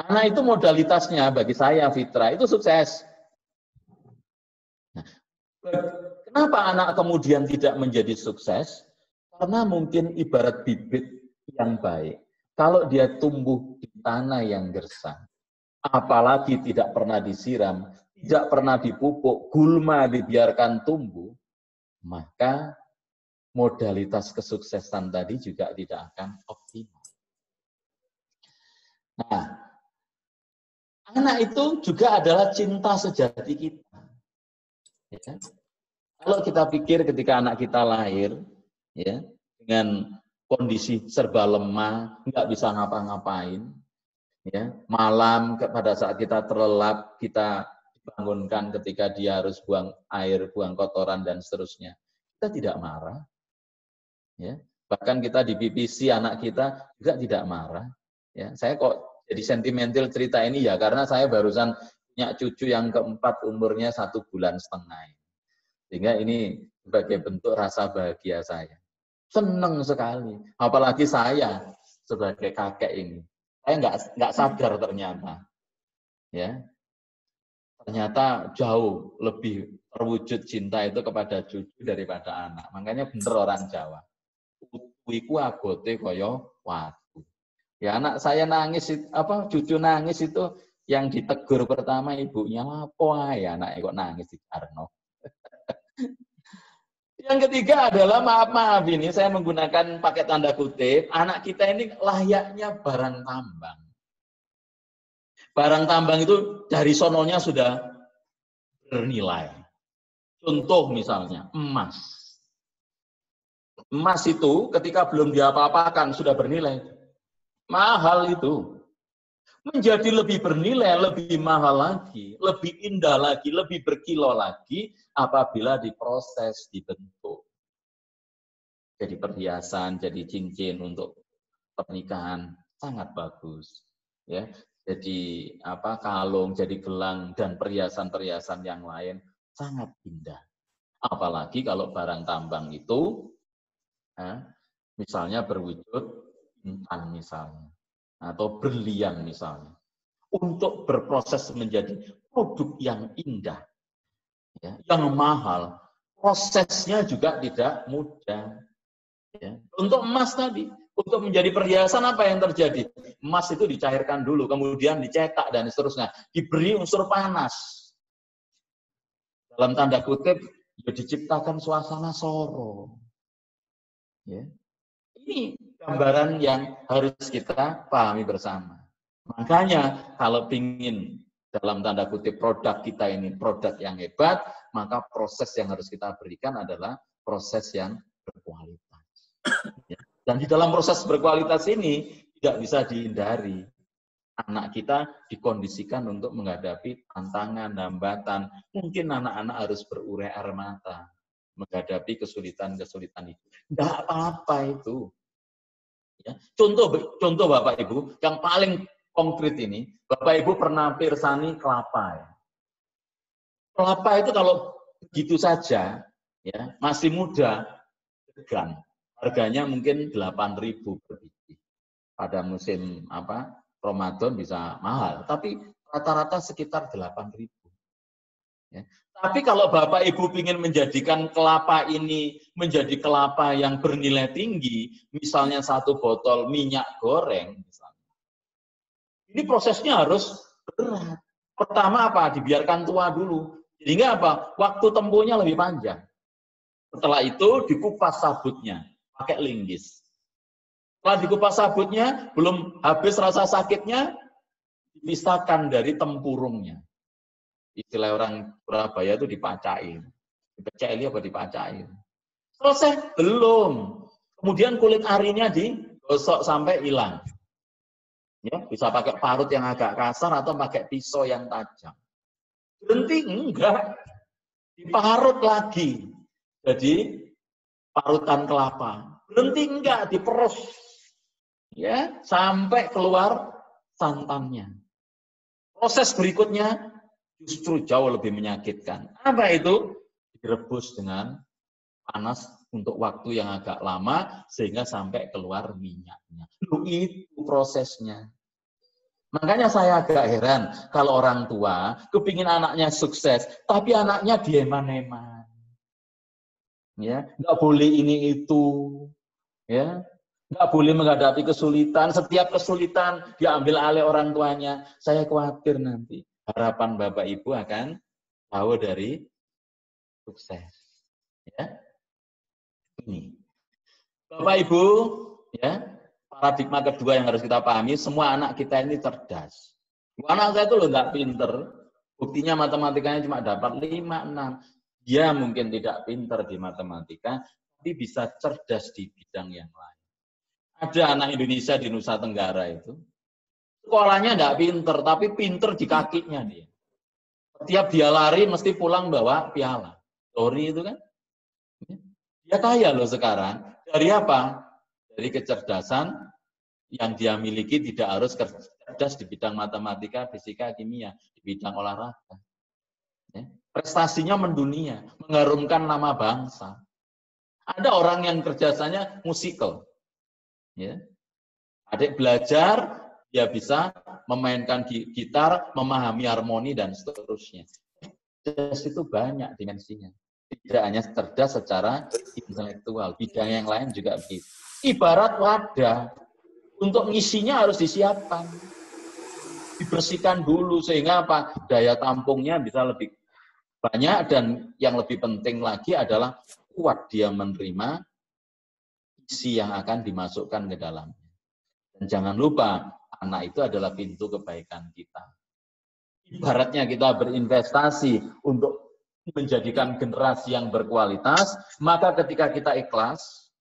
Anak itu modalitasnya bagi saya fitrah, itu sukses. Nah, kenapa anak kemudian tidak menjadi sukses? Karena mungkin ibarat bibit yang baik. Kalau dia tumbuh di tanah yang gersang, apalagi tidak pernah disiram, tidak pernah dipupuk, gulma dibiarkan tumbuh, maka modalitas kesuksesan tadi juga tidak akan optimal. Nah, anak itu juga adalah cinta sejati kita. Ya. Kalau kita pikir ketika anak kita lahir, ya, dengan kondisi serba lemah, nggak bisa ngapa-ngapain, ya, malam pada saat kita terlelap, kita dibangunkan ketika dia harus buang air, buang kotoran dan seterusnya, kita tidak marah, ya. Bahkan kita dipipisi anak kita juga tidak marah, ya. Saya kok jadi sentimental cerita ini ya karena saya barusan punya cucu yang keempat umurnya 1,5 bulan, sehingga ini sebagai bentuk rasa bahagia saya. Senang sekali, apalagi saya sebagai kakek ini. Saya nggak sadar ternyata, ya. ternyata jauh lebih terwujud cinta itu kepada cucu daripada anak. Makanya bener orang Jawa. Utu iku abote kaya watu. Ya anak saya nangis, cucu nangis itu yang ditegur pertama ibunya, apa ya anak kok nangis di Karno. Yang ketiga adalah maaf ini saya menggunakan pakai tanda kutip, anak kita ini layaknya barang tambang. Barang tambang itu dari sononya sudah bernilai. Contoh misalnya emas. Emas itu ketika belum diapa-apakan sudah bernilai. Mahal itu. Menjadi lebih bernilai, lebih mahal lagi, lebih indah lagi, lebih berkilau lagi apabila diproses, dibentuk. Jadi perhiasan, jadi cincin untuk pernikahan sangat bagus. Ya, jadi kalung, jadi gelang dan perhiasan-perhiasan yang lain sangat indah. Apalagi kalau barang tambang itu, misalnya berwujud intan misalnya. Atau berlian misalnya, untuk berproses menjadi produk yang indah, ya, yang mahal, prosesnya juga tidak mudah. Ya. Untuk emas tadi, untuk menjadi perhiasan apa yang terjadi? Emas itu dicairkan dulu, kemudian dicetak dan seterusnya, diberi unsur panas. Dalam tanda kutip, ya diciptakan suasana soro. Ya. Ini gambaran yang harus kita pahami bersama. Makanya kalau ingin dalam tanda kutip produk kita ini produk yang hebat, maka proses yang harus kita berikan adalah proses yang berkualitas. Dan di dalam proses berkualitas ini tidak bisa dihindari. Anak kita dikondisikan untuk menghadapi tantangan, hambatan. Mungkin anak-anak harus berurai air mata menghadapi kesulitan-kesulitan itu. Tidak apa-apa itu. Ya. Contoh Bapak Ibu, yang paling konkret ini, Bapak Ibu pernah pirsani kelapa. Ya. Kelapa itu kalau begitu saja, ya masih muda, degan. Harganya mungkin 8.000 per biji. Pada musim Ramadan bisa mahal, tapi rata-rata sekitar 8.000. Ya. Tapi kalau Bapak Ibu ingin menjadikan kelapa ini menjadi kelapa yang bernilai tinggi, misalnya 1 botol minyak goreng, misalnya. Ini prosesnya harus berat. Pertama dibiarkan tua dulu. Sehingga waktu tempuhnya lebih panjang. Setelah itu dikupas sabutnya, pakai linggis. Setelah dikupas sabutnya, belum habis rasa sakitnya, dipisahkan dari tempurungnya. Istilah orang Surabaya itu dipacain. Dipeceli apa dipacain. Selesai? Belum. Kemudian kulit arinya digosok sampai hilang. Ya, bisa pakai parut yang agak kasar atau pakai pisau yang tajam. Berhenti? Enggak. Diparut lagi. Jadi parutan kelapa. Berhenti? Enggak. Diperes. Ya, sampai keluar santannya. Proses berikutnya justru jauh lebih menyakitkan. Apa itu? Direbus dengan panas untuk waktu yang agak lama sehingga sampai keluar minyaknya. Itu prosesnya. Makanya saya agak heran kalau orang tua kepingin anaknya sukses, tapi anaknya dieman-eman. Ya, nggak boleh ini itu. Ya, nggak boleh menghadapi kesulitan. Setiap kesulitan diambil alih orang tuanya. Saya khawatir nanti harapan Bapak Ibu akan jauh dari sukses. Ya. Ini. Bapak Ibu, ya, paradigma kedua yang harus kita pahami, semua anak kita ini cerdas. Anak saya itu loh nggak pinter, buktinya matematikanya cuma dapat 5, 6. Dia mungkin tidak pinter di matematika, tapi bisa cerdas di bidang yang lain. Ada anak Indonesia di Nusa Tenggara itu, sekolahnya nggak pinter, tapi pinter di kakinya dia. Setiap dia lari mesti pulang bawa piala. Tori itu kan. Dia kaya loh sekarang. Dari apa? Dari kecerdasan yang dia miliki, tidak harus cerdas di bidang matematika, fisika, kimia, di bidang olahraga. Ya. Prestasinya mendunia, mengharumkan nama bangsa. Ada orang yang kerjasanya musikal. Ya. Adik belajar, dia bisa memainkan gitar, memahami harmoni, dan seterusnya. Cerdas itu banyak dimensinya. Tidak hanya cerdas secara intelektual, bidang yang lain juga begitu. Ibarat wadah, untuk ngisinya harus disiapkan. Dibersihkan dulu, sehingga apa? Daya tampungnya bisa lebih banyak, dan yang lebih penting lagi adalah kuat dia menerima isi yang akan dimasukkan ke dalamnya. Dan jangan lupa, anak itu adalah pintu kebaikan kita. Ibaratnya kita berinvestasi untuk menjadikan generasi yang berkualitas, maka ketika kita ikhlas,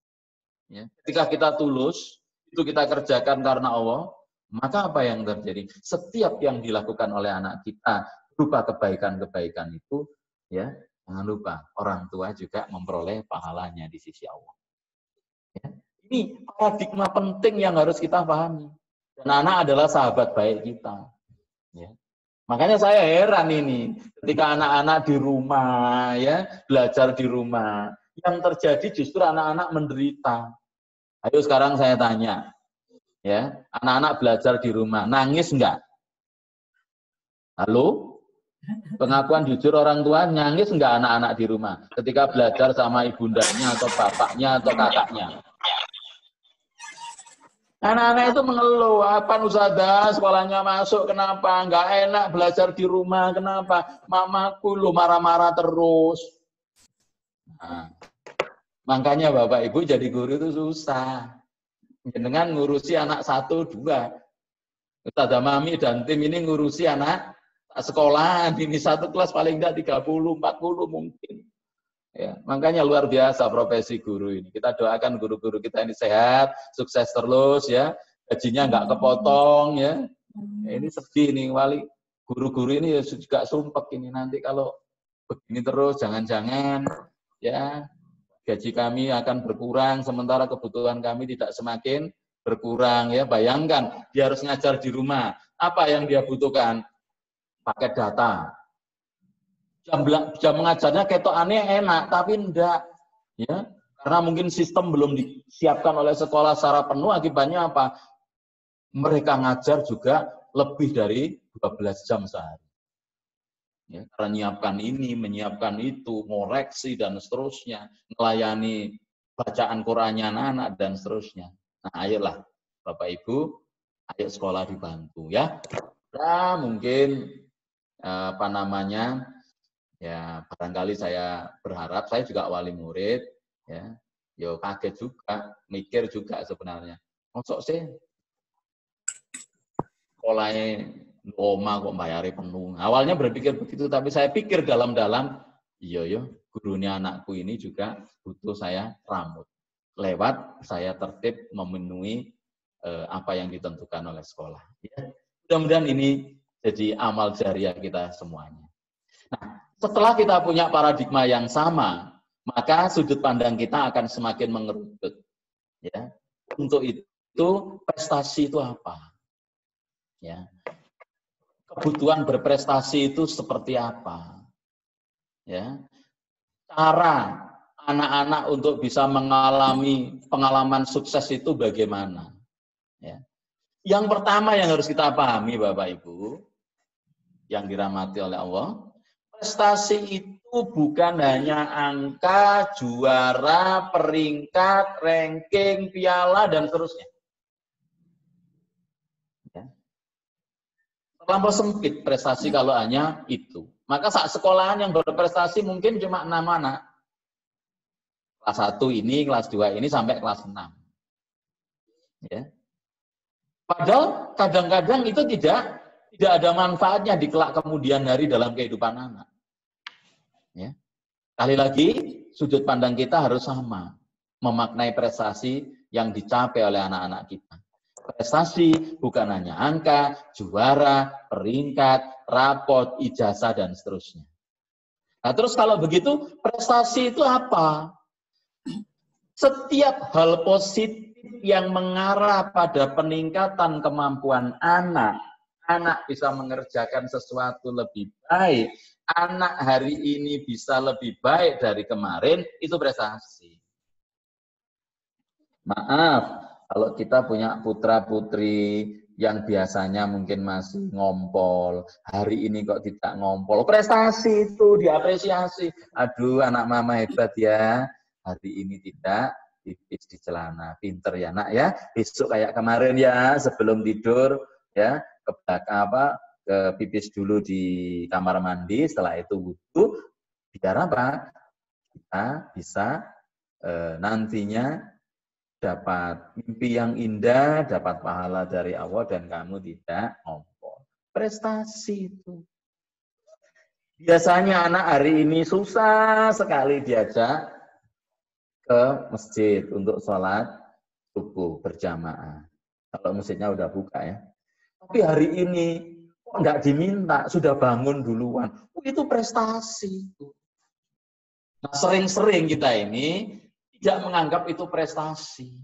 ya, ketika kita tulus, itu kita kerjakan karena Allah, maka apa yang terjadi? Setiap yang dilakukan oleh anak kita berupa kebaikan-kebaikan itu, ya, jangan lupa orang tua juga memperoleh pahalanya di sisi Allah. Ya. Ini paradigma penting yang harus kita pahami. Dan anak adalah sahabat baik kita. Ya. Makanya saya heran ini, ketika anak-anak di rumah, ya, belajar di rumah, yang terjadi justru anak-anak menderita. Ayo sekarang saya tanya, ya, anak-anak belajar di rumah, nangis enggak? Halo? Pengakuan jujur orang tua, nangis enggak anak-anak di rumah ketika belajar sama ibundanya atau bapaknya atau kakaknya? Anak-anak itu mengeluh, apa Ustazah, sekolahnya masuk, kenapa? Enggak enak belajar di rumah, kenapa? Mamaku lu marah-marah terus. Nah, makanya Bapak Ibu jadi guru itu susah. Dengan ngurusi anak 1, 2. Ustazah Mami dan tim ini ngurusi anak sekolah, ini 1 kelas paling enggak 30, 40 mungkin. Ya, makanya luar biasa profesi guru ini. Kita doakan guru-guru kita ini sehat, sukses terus ya, gajinya nggak kepotong ya. Ini sedih nih wali, guru-guru ini juga sumpek ini nanti kalau begini terus, jangan-jangan ya gaji kami akan berkurang sementara kebutuhan kami tidak semakin berkurang ya. Bayangkan dia harus ngajar di rumah, apa yang dia butuhkan? Paket data. Jam mengajarnya ketokane enak, tapi enggak. Ya, karena mungkin sistem belum disiapkan oleh sekolah secara penuh, akibatnya apa? Mereka ngajar juga lebih dari 12 jam sehari. Ya, karena menyiapkan ini, menyiapkan itu, ngoreksi, dan seterusnya. Melayani bacaan Qur'annya anak-anak, dan seterusnya. Nah, ayolah, Bapak Ibu, ayo sekolah dibantu ya. Ya, mungkin, apa namanya, ya, barangkali saya berharap, saya juga wali murid, ya, yo kaget juga, mikir juga sebenarnya. Maksud sih, sekolahnya Roma kok bayari penuh. Awalnya berpikir begitu, tapi saya pikir dalam-dalam, iya yo, gurunya anakku ini juga butuh saya rambut. Lewat saya tertib memenuhi apa yang ditentukan oleh sekolah. Ya. Mudah-mudahan ini jadi amal jariah kita semuanya. Nah, setelah kita punya paradigma yang sama, maka sudut pandang kita akan semakin mengerucut. Ya. Untuk itu, prestasi itu apa? Ya. Kebutuhan berprestasi itu seperti apa? Ya. Cara anak-anak untuk bisa mengalami pengalaman sukses itu bagaimana? Ya. Yang pertama yang harus kita pahami, Bapak Ibu, yang dirahmati oleh Allah, prestasi itu bukan hanya angka, juara, peringkat, ranking, piala, dan seterusnya. Ya. Terlampau sempit prestasi kalau hanya itu. Maka saat sekolahan yang berprestasi mungkin cuma 6 anak. Kelas 1 ini, kelas 2 ini, sampai kelas 6. Ya. Padahal kadang-kadang itu tidak ada manfaatnya di kelak kemudian hari dalam kehidupan anak. Ya. Sekali lagi, sudut pandang kita harus sama. Memaknai prestasi yang dicapai oleh anak-anak kita. Prestasi bukan hanya angka, juara, peringkat, rapot, ijazah, dan seterusnya. Nah, terus kalau begitu, prestasi itu apa? Setiap hal positif yang mengarah pada peningkatan kemampuan anak, anak bisa mengerjakan sesuatu lebih baik, anak hari ini bisa lebih baik dari kemarin, itu prestasi. Maaf, kalau kita punya putra-putri yang biasanya mungkin masih ngompol, hari ini kok tidak ngompol. Prestasi itu diapresiasi. Aduh, anak mama hebat ya. Hari ini tidak pipis di celana. Pinter ya, Nak ya. Besok kayak kemarin ya, sebelum tidur ya, ke belakang ke pipis dulu di kamar mandi, setelah itu wudu. Biar apa? Kita bisa nantinya dapat mimpi yang indah, dapat pahala dari Allah, dan kamu tidak ngompol. Prestasi itu. Biasanya anak hari ini susah sekali diajak ke masjid untuk sholat subuh berjamaah. Kalau masjidnya udah buka ya. Tapi hari ini kok nggak diminta, sudah bangun duluan. Itu prestasi. Nah, sering-sering kita ini tidak menganggap itu prestasi.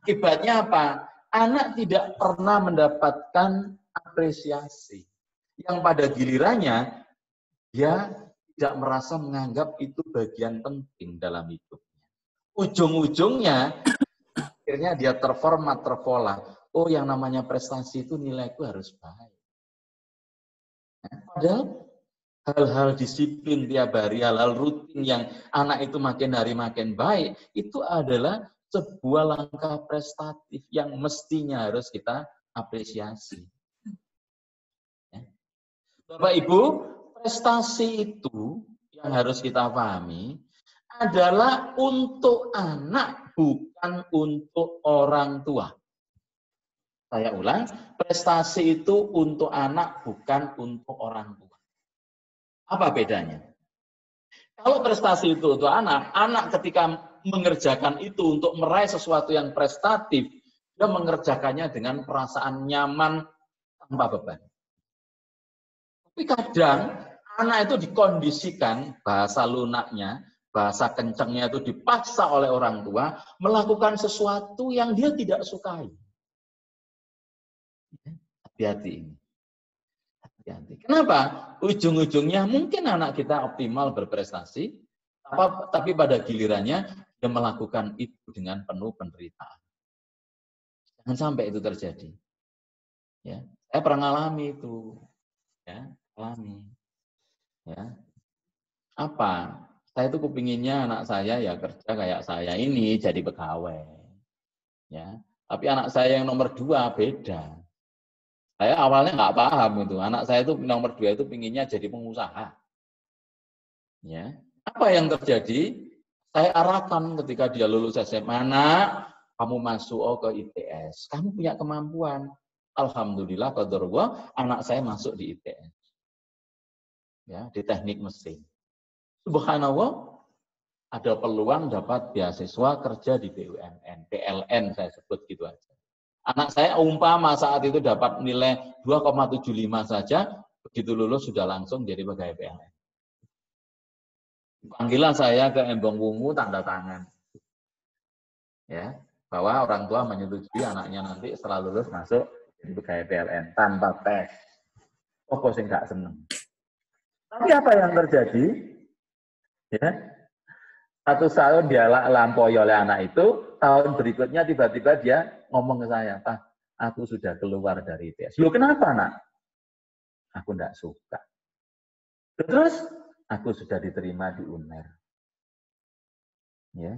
Akibatnya apa? Anak tidak pernah mendapatkan apresiasi. Yang pada gilirannya, dia tidak merasa menganggap itu bagian penting dalam hidupnya. Ujung-ujungnya, akhirnya dia terformat, terpola. Oh, yang namanya prestasi itu nilaiku harus baik. Padahal hal-hal disiplin tiap hari, hal-hal rutin yang anak itu makin hari makin baik, itu adalah sebuah langkah prestatif yang mestinya harus kita apresiasi. Bapak Ibu, prestasi itu yang harus kita pahami adalah untuk anak, bukan untuk orang tua. Saya ulang, prestasi itu untuk anak, bukan untuk orang tua. Apa bedanya? Kalau prestasi itu untuk anak, anak ketika mengerjakan itu untuk meraih sesuatu yang prestatif, dia mengerjakannya dengan perasaan nyaman tanpa beban. Tapi kadang anak itu dikondisikan, bahasa lunaknya, bahasa kencengnya itu dipaksa oleh orang tua, melakukan sesuatu yang dia tidak sukai. Hati-hati ini. Kenapa? Ujung-ujungnya mungkin anak kita optimal berprestasi, tapi pada gilirannya dia melakukan itu dengan penuh penderitaan. Jangan sampai itu terjadi. Ya, saya pernah alami itu. Ya, alami. Ya. Apa? Saya itu kepinginnya anak saya ya kerja kayak saya ini jadi pegawai. Ya, tapi anak saya yang nomor 2 beda. Saya awalnya nggak paham itu. Anak saya itu nomor 2 itu pinginnya jadi pengusaha. Ya. Apa yang terjadi? Saya arahkan ketika dia lulus SMA, "Nak, kamu masuk ke ITS. Kamu punya kemampuan." Alhamdulillah, qadarullah, anak saya masuk di ITS. Ya, di teknik mesin. Subhanallah, ada peluang dapat beasiswa kerja di BUMN, PLN saya sebut gitu aja. Anak saya umpama saat itu dapat nilai 2,75 saja, begitu lulus sudah langsung jadi pegawai PLN. Panggilan saya ke Embong Wungu, tanda tangan. Ya, bahwa orang tua menyetujui anaknya nanti setelah lulus masuk jadi pegawai PLN tanpa tes. Oh, kok sing gak seneng. Tapi apa yang terjadi? Ya, 1 tahun dia lampaui oleh anak itu, tahun berikutnya tiba-tiba dia ngomong ke saya, "Pak, aku sudah keluar dari ITS." Loh, kenapa, Nak? Aku enggak suka. Terus, aku sudah diterima di UNER. Ya.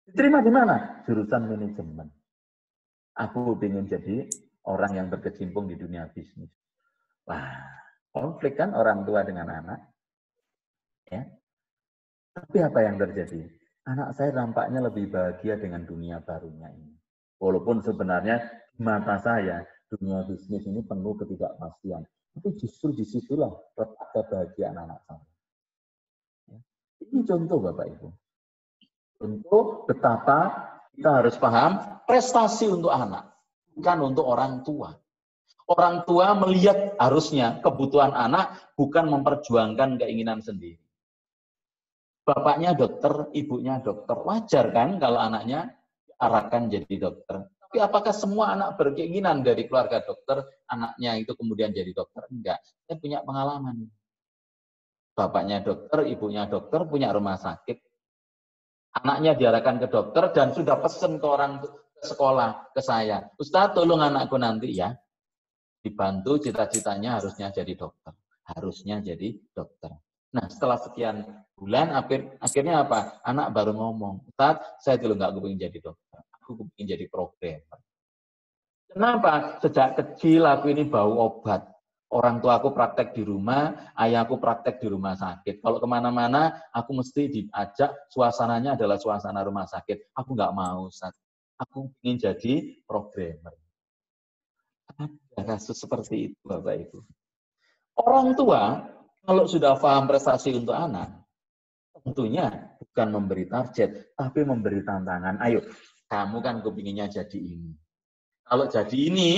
Diterima di mana? Jurusan manajemen. Aku ingin jadi orang yang berkecimpung di dunia bisnis. Wah, konflik kan orang tua dengan anak. Ya. Tapi apa yang terjadi? Anak saya nampaknya lebih bahagia dengan dunia barunya ini. Walaupun sebenarnya di mata saya, dunia bisnis ini penuh ketidakpastian. Tapi justru di situlah letak kebahagiaan anak saya. Ini contoh Bapak Ibu. Contoh betapa kita harus paham prestasi untuk anak, bukan untuk orang tua. Orang tua melihat harusnya kebutuhan anak bukan memperjuangkan keinginan sendiri. Bapaknya dokter, ibunya dokter. Wajar kan kalau anaknya diarahkan jadi dokter. Tapi apakah semua anak berkeinginan dari keluarga dokter, anaknya itu kemudian jadi dokter? Enggak. Saya punya pengalaman. Bapaknya dokter, ibunya dokter, punya rumah sakit. Anaknya diarahkan ke dokter dan sudah pesen ke orang sekolah ke saya, Ustadz tolong anakku nanti ya, dibantu cita-citanya harusnya jadi dokter. Harusnya jadi dokter. Nah, setelah sekian bulan, akhirnya apa? Anak baru ngomong, Ustadz, saya dulu nggak kepingin jadi dokter. Aku kepingin jadi programmer. Kenapa? Sejak kecil aku ini bau obat. Orang tua aku praktek di rumah, ayahku praktek di rumah sakit. Kalau kemana-mana, aku mesti diajak, suasananya adalah suasana rumah sakit. Aku nggak mau, Ustadz. Aku ingin jadi programmer. Ada kasus seperti itu, Bapak Ibu. Orang tua, kalau sudah paham prestasi untuk anak, tentunya bukan memberi target, tapi memberi tantangan. Ayo, kamu kan kepinginnya jadi ini. Kalau jadi ini,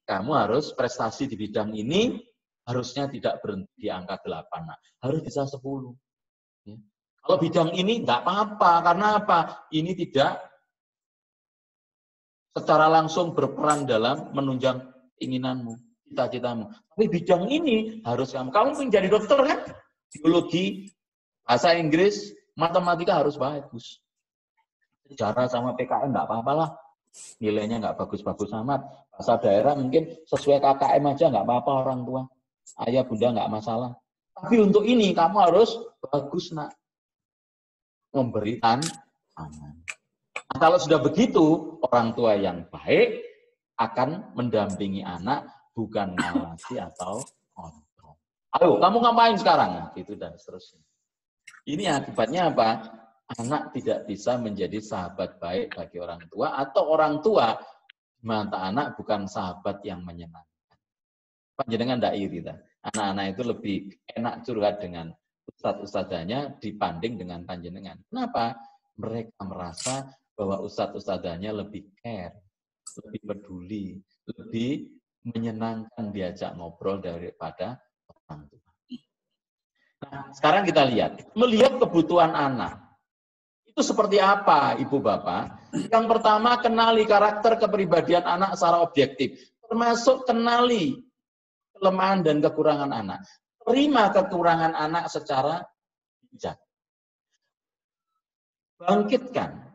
kamu harus prestasi di bidang ini, harusnya tidak berhenti di angka 8. Nah, harus bisa 10. Ya. Kalau bidang ini nggak apa-apa, karena apa? Ini tidak secara langsung berperan dalam menunjang keinginanmu, cita-citamu. Tapi bidang ini harus kamu ingin jadi dokter kan? Biologi, bahasa Inggris, matematika harus bagus. Sejarah sama PKM nggak apa-apa lah. Nilainya nggak bagus-bagus amat. Bahasa daerah mungkin sesuai KKM aja nggak apa-apa orang tua. Ayah bunda nggak masalah. Tapi untuk ini kamu harus bagus nak. Memberi tantangan. Nah, kalau sudah begitu, orang tua yang baik akan mendampingi anak, bukan ngawasi atau kontrol. Ayo, kamu ngapain sekarang? Nah, gitu dan seterusnya. Ini akibatnya apa? Anak tidak bisa menjadi sahabat baik bagi orang tua, atau orang tua mata anak bukan sahabat yang menyenangkan. Panjenengan tidak iri, anak-anak itu lebih enak curhat dengan ustadz-ustadzanya dibanding dengan panjenengan. Kenapa? Mereka merasa bahwa ustadz-ustadzanya lebih care, lebih peduli, lebih menyenangkan diajak ngobrol daripada orang tua. Nah, sekarang kita melihat kebutuhan anak. Itu seperti apa, Ibu Bapak? Yang pertama, kenali karakter kepribadian anak secara objektif. Termasuk kenali kelemahan dan kekurangan anak. Terima kekurangan anak secara bijak. Bangkitkan,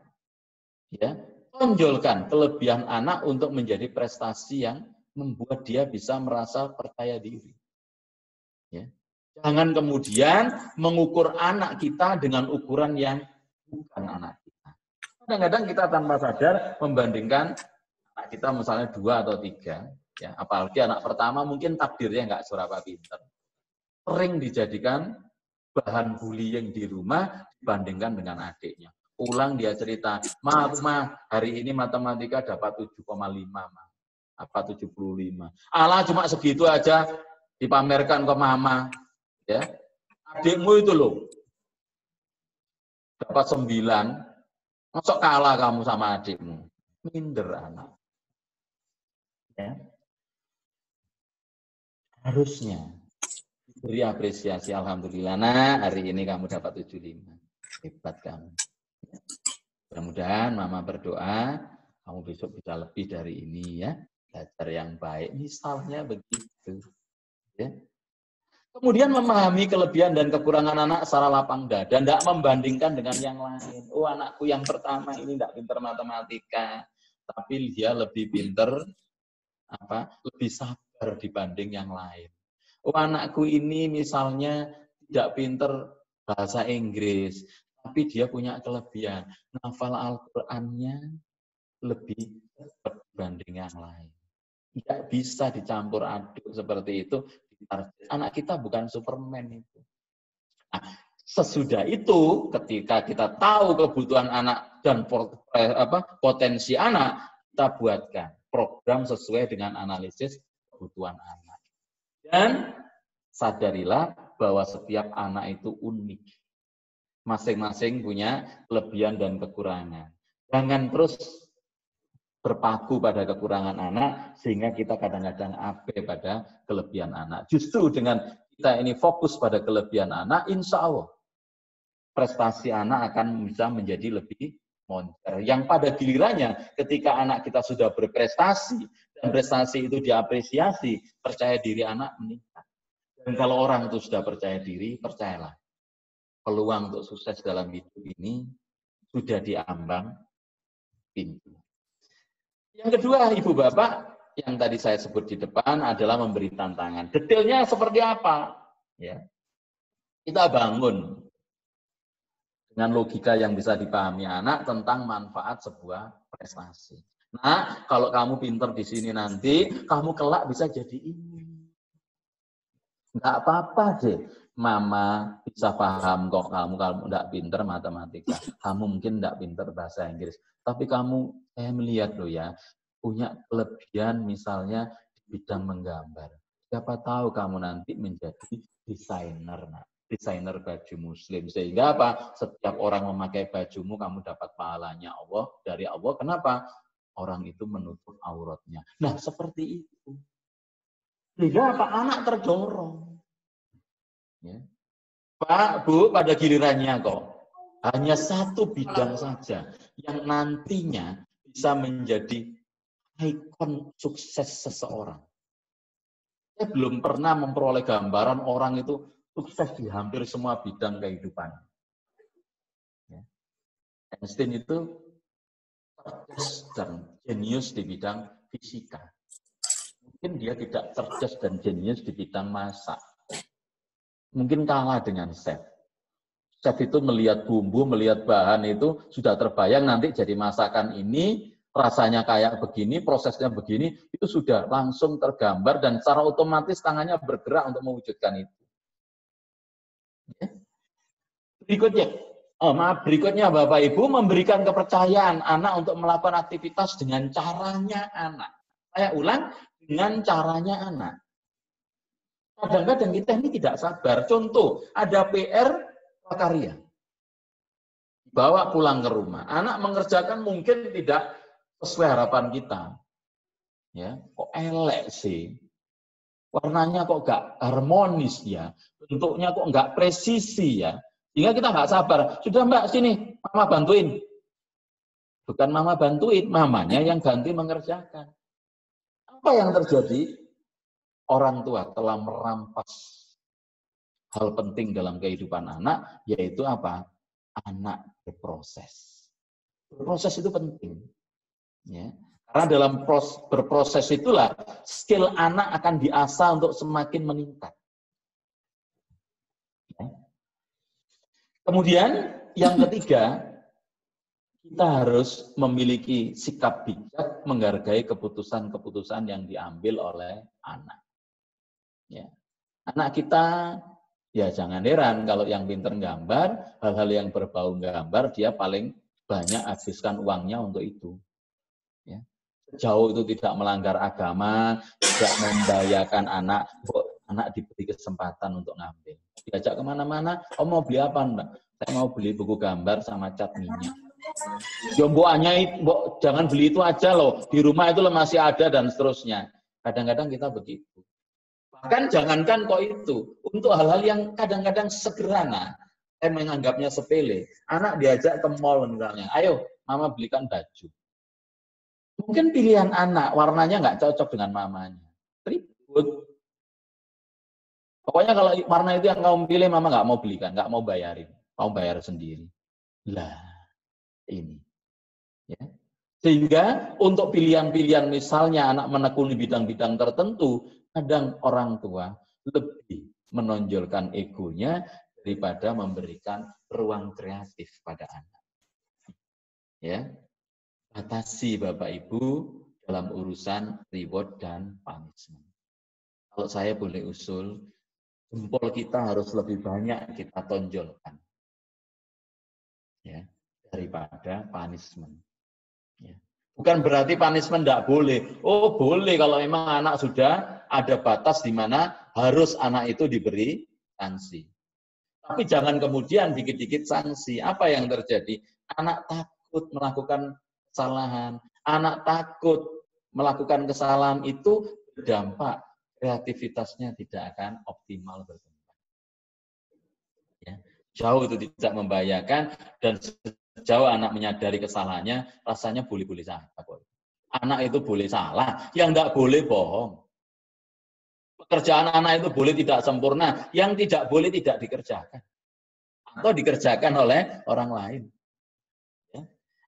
ya, tonjolkan kelebihan anak untuk menjadi prestasi yang membuat dia bisa merasa percaya diri. Ya. Jangan kemudian mengukur anak kita dengan ukuran yang bukan anak kita. Kadang-kadang kita tanpa sadar membandingkan anak kita misalnya 2 atau 3, ya, apalagi anak pertama mungkin takdirnya nggak seberapa pintar. Sering dijadikan bahan bullying di rumah dibandingkan dengan adiknya. Pulang dia cerita, Ma, hari ini matematika dapat 7,5, Ma. Apa 75? Alah cuma segitu aja dipamerkan ke mama. Ya. Adikmu itu loh. Dapat 9, masuk kalah kamu sama adikmu. Minder anak. Ya. Harusnya beri apresiasi, alhamdulillah. Nah, hari ini kamu dapat 75. Hebat kamu. Ya. Mudah-mudahan mama berdoa, kamu besok bisa lebih dari ini ya. Belajar yang baik. Misalnya begitu. Ya. Kemudian memahami kelebihan dan kekurangan anak secara lapang dada dan tidak membandingkan dengan yang lain. Oh, anakku yang pertama ini tidak pintar matematika, tapi dia lebih pintar, lebih sabar dibanding yang lain. Oh, anakku ini misalnya tidak pintar bahasa Inggris, tapi dia punya kelebihan. Hafal Al-Qur'annya lebih cepat dibanding yang lain. Tidak bisa dicampur aduk seperti itu. Anak kita bukan Superman itu. Nah, sesudah itu, ketika kita tahu kebutuhan anak dan potensi anak, kita buatkan program sesuai dengan analisis kebutuhan anak. Dan sadarilah bahwa setiap anak itu unik. Masing-masing punya kelebihan dan kekurangan. Jangan terus berpaku pada kekurangan anak, sehingga kita kadang-kadang abai pada kelebihan anak. Justru dengan kita ini fokus pada kelebihan anak, insya Allah prestasi anak akan bisa menjadi lebih moncer. Yang pada gilirannya ketika anak kita sudah berprestasi, dan prestasi itu diapresiasi, percaya diri anak meningkat. Dan kalau orang itu sudah percaya diri, percayalah, peluang untuk sukses dalam hidup ini sudah diambang pintu. Yang kedua, Ibu Bapak, yang tadi saya sebut di depan adalah memberi tantangan. Detailnya seperti apa? Ya. Kita bangun dengan logika yang bisa dipahami anak tentang manfaat sebuah prestasi. Nah, kalau kamu pinter di sini nanti, kamu kelak bisa jadi ini. Nggak apa-apa deh. Mama bisa paham kok kamu kalau nggak pinter matematika. Kamu mungkin nggak pinter bahasa Inggris. Tapi kamu, saya melihat loh ya, punya kelebihan misalnya di bidang menggambar. Siapa tahu kamu nanti menjadi desainer, desainer baju muslim. Sehingga apa? Setiap orang memakai bajumu, kamu dapat pahalanya Allah dari Allah. Kenapa? Orang itu menutup auratnya. Nah, seperti itu. Sehingga apa? Anak terdorong. Ya. Pak, Bu, pada gilirannya kok hanya satu bidang saja yang nantinya bisa menjadi ikon sukses seseorang. Saya belum pernah memperoleh gambaran orang itu sukses di hampir semua bidang kehidupan. Ya. Einstein itu cerdas dan jenius di bidang fisika. Mungkin dia tidak cerdas dan jenius di bidang masak. Mungkin kalah dengan chef. Chef itu melihat bumbu, melihat bahan itu sudah terbayang nanti jadi masakan ini, rasanya kayak begini, prosesnya begini, itu sudah langsung tergambar dan secara otomatis tangannya bergerak untuk mewujudkan itu. Berikutnya Bapak Ibu memberikan kepercayaan anak untuk melakukan aktivitas dengan caranya anak. Saya ulang, dengan caranya anak. Kadang-kadang kita ini tidak sabar. Contoh, ada PR prakarya. Bawa pulang ke rumah. Anak mengerjakan mungkin tidak sesuai harapan kita. Ya, kok elek sih? Warnanya kok nggak harmonis ya? Bentuknya kok nggak presisi ya? Sehingga kita nggak sabar. Sudah Mbak, sini, Mama bantuin. Bukan Mama bantuin, mamanya yang ganti mengerjakan. Apa yang terjadi? Orang tua telah merampas hal penting dalam kehidupan anak, yaitu apa? Anak berproses. Berproses itu penting. Ya. Karena dalam berproses itulah skill anak akan diasah untuk semakin meningkat. Ya. Kemudian yang ketiga, kita harus memiliki sikap bijak menghargai keputusan-keputusan yang diambil oleh anak. Ya. Anak kita, ya jangan heran kalau yang pinter gambar, hal-hal yang berbau gambar, dia paling banyak habiskan uangnya untuk itu. Ya. Sejauh itu tidak melanggar agama, tidak membahayakan anak, anak diberi kesempatan untuk ngambil. Diajak kemana-mana, oh mau beli apa Mbak? Saya mau beli buku gambar sama cat minyak. Jomboannya, jangan beli itu aja loh, di rumah itu masih ada dan seterusnya. Kadang-kadang kita begitu. Bahkan jangankan kok itu, untuk hal-hal yang kadang-kadang sederhana, saya menganggapnya sepele. Anak diajak ke mall misalnya, ayo mama belikan baju. Mungkin pilihan anak, warnanya nggak cocok dengan mamanya. Ribut. Pokoknya kalau warna itu yang kamu pilih, mama nggak mau belikan, nggak mau bayarin. Mau bayar sendiri. Lah, ini. Ya. Sehingga untuk pilihan-pilihan misalnya anak menekuni bidang-bidang tertentu, kadang orang tua lebih menonjolkan egonya daripada memberikan ruang kreatif pada anak. Ya, batasi Bapak Ibu dalam urusan reward dan punishment. Kalau saya boleh usul, jempol kita harus lebih banyak kita tonjolkan, ya, daripada punishment. Ya. Bukan berarti punishment tidak boleh. Oh boleh kalau memang anak sudah ada batas di mana harus anak itu diberi sanksi. Tapi jangan kemudian dikit-dikit sanksi. Apa yang terjadi? Anak takut melakukan kesalahan. Anak takut melakukan kesalahan itu berdampak kreativitasnya tidak akan optimal berkembang. Ya. Jauh itu tidak membahayakan dan sejauh anak menyadari kesalahannya, rasanya boleh-boleh saja. Anak itu boleh salah, yang tidak boleh bohong. Pekerjaan anak itu boleh tidak sempurna, yang tidak boleh tidak dikerjakan. Atau dikerjakan oleh orang lain. Ya.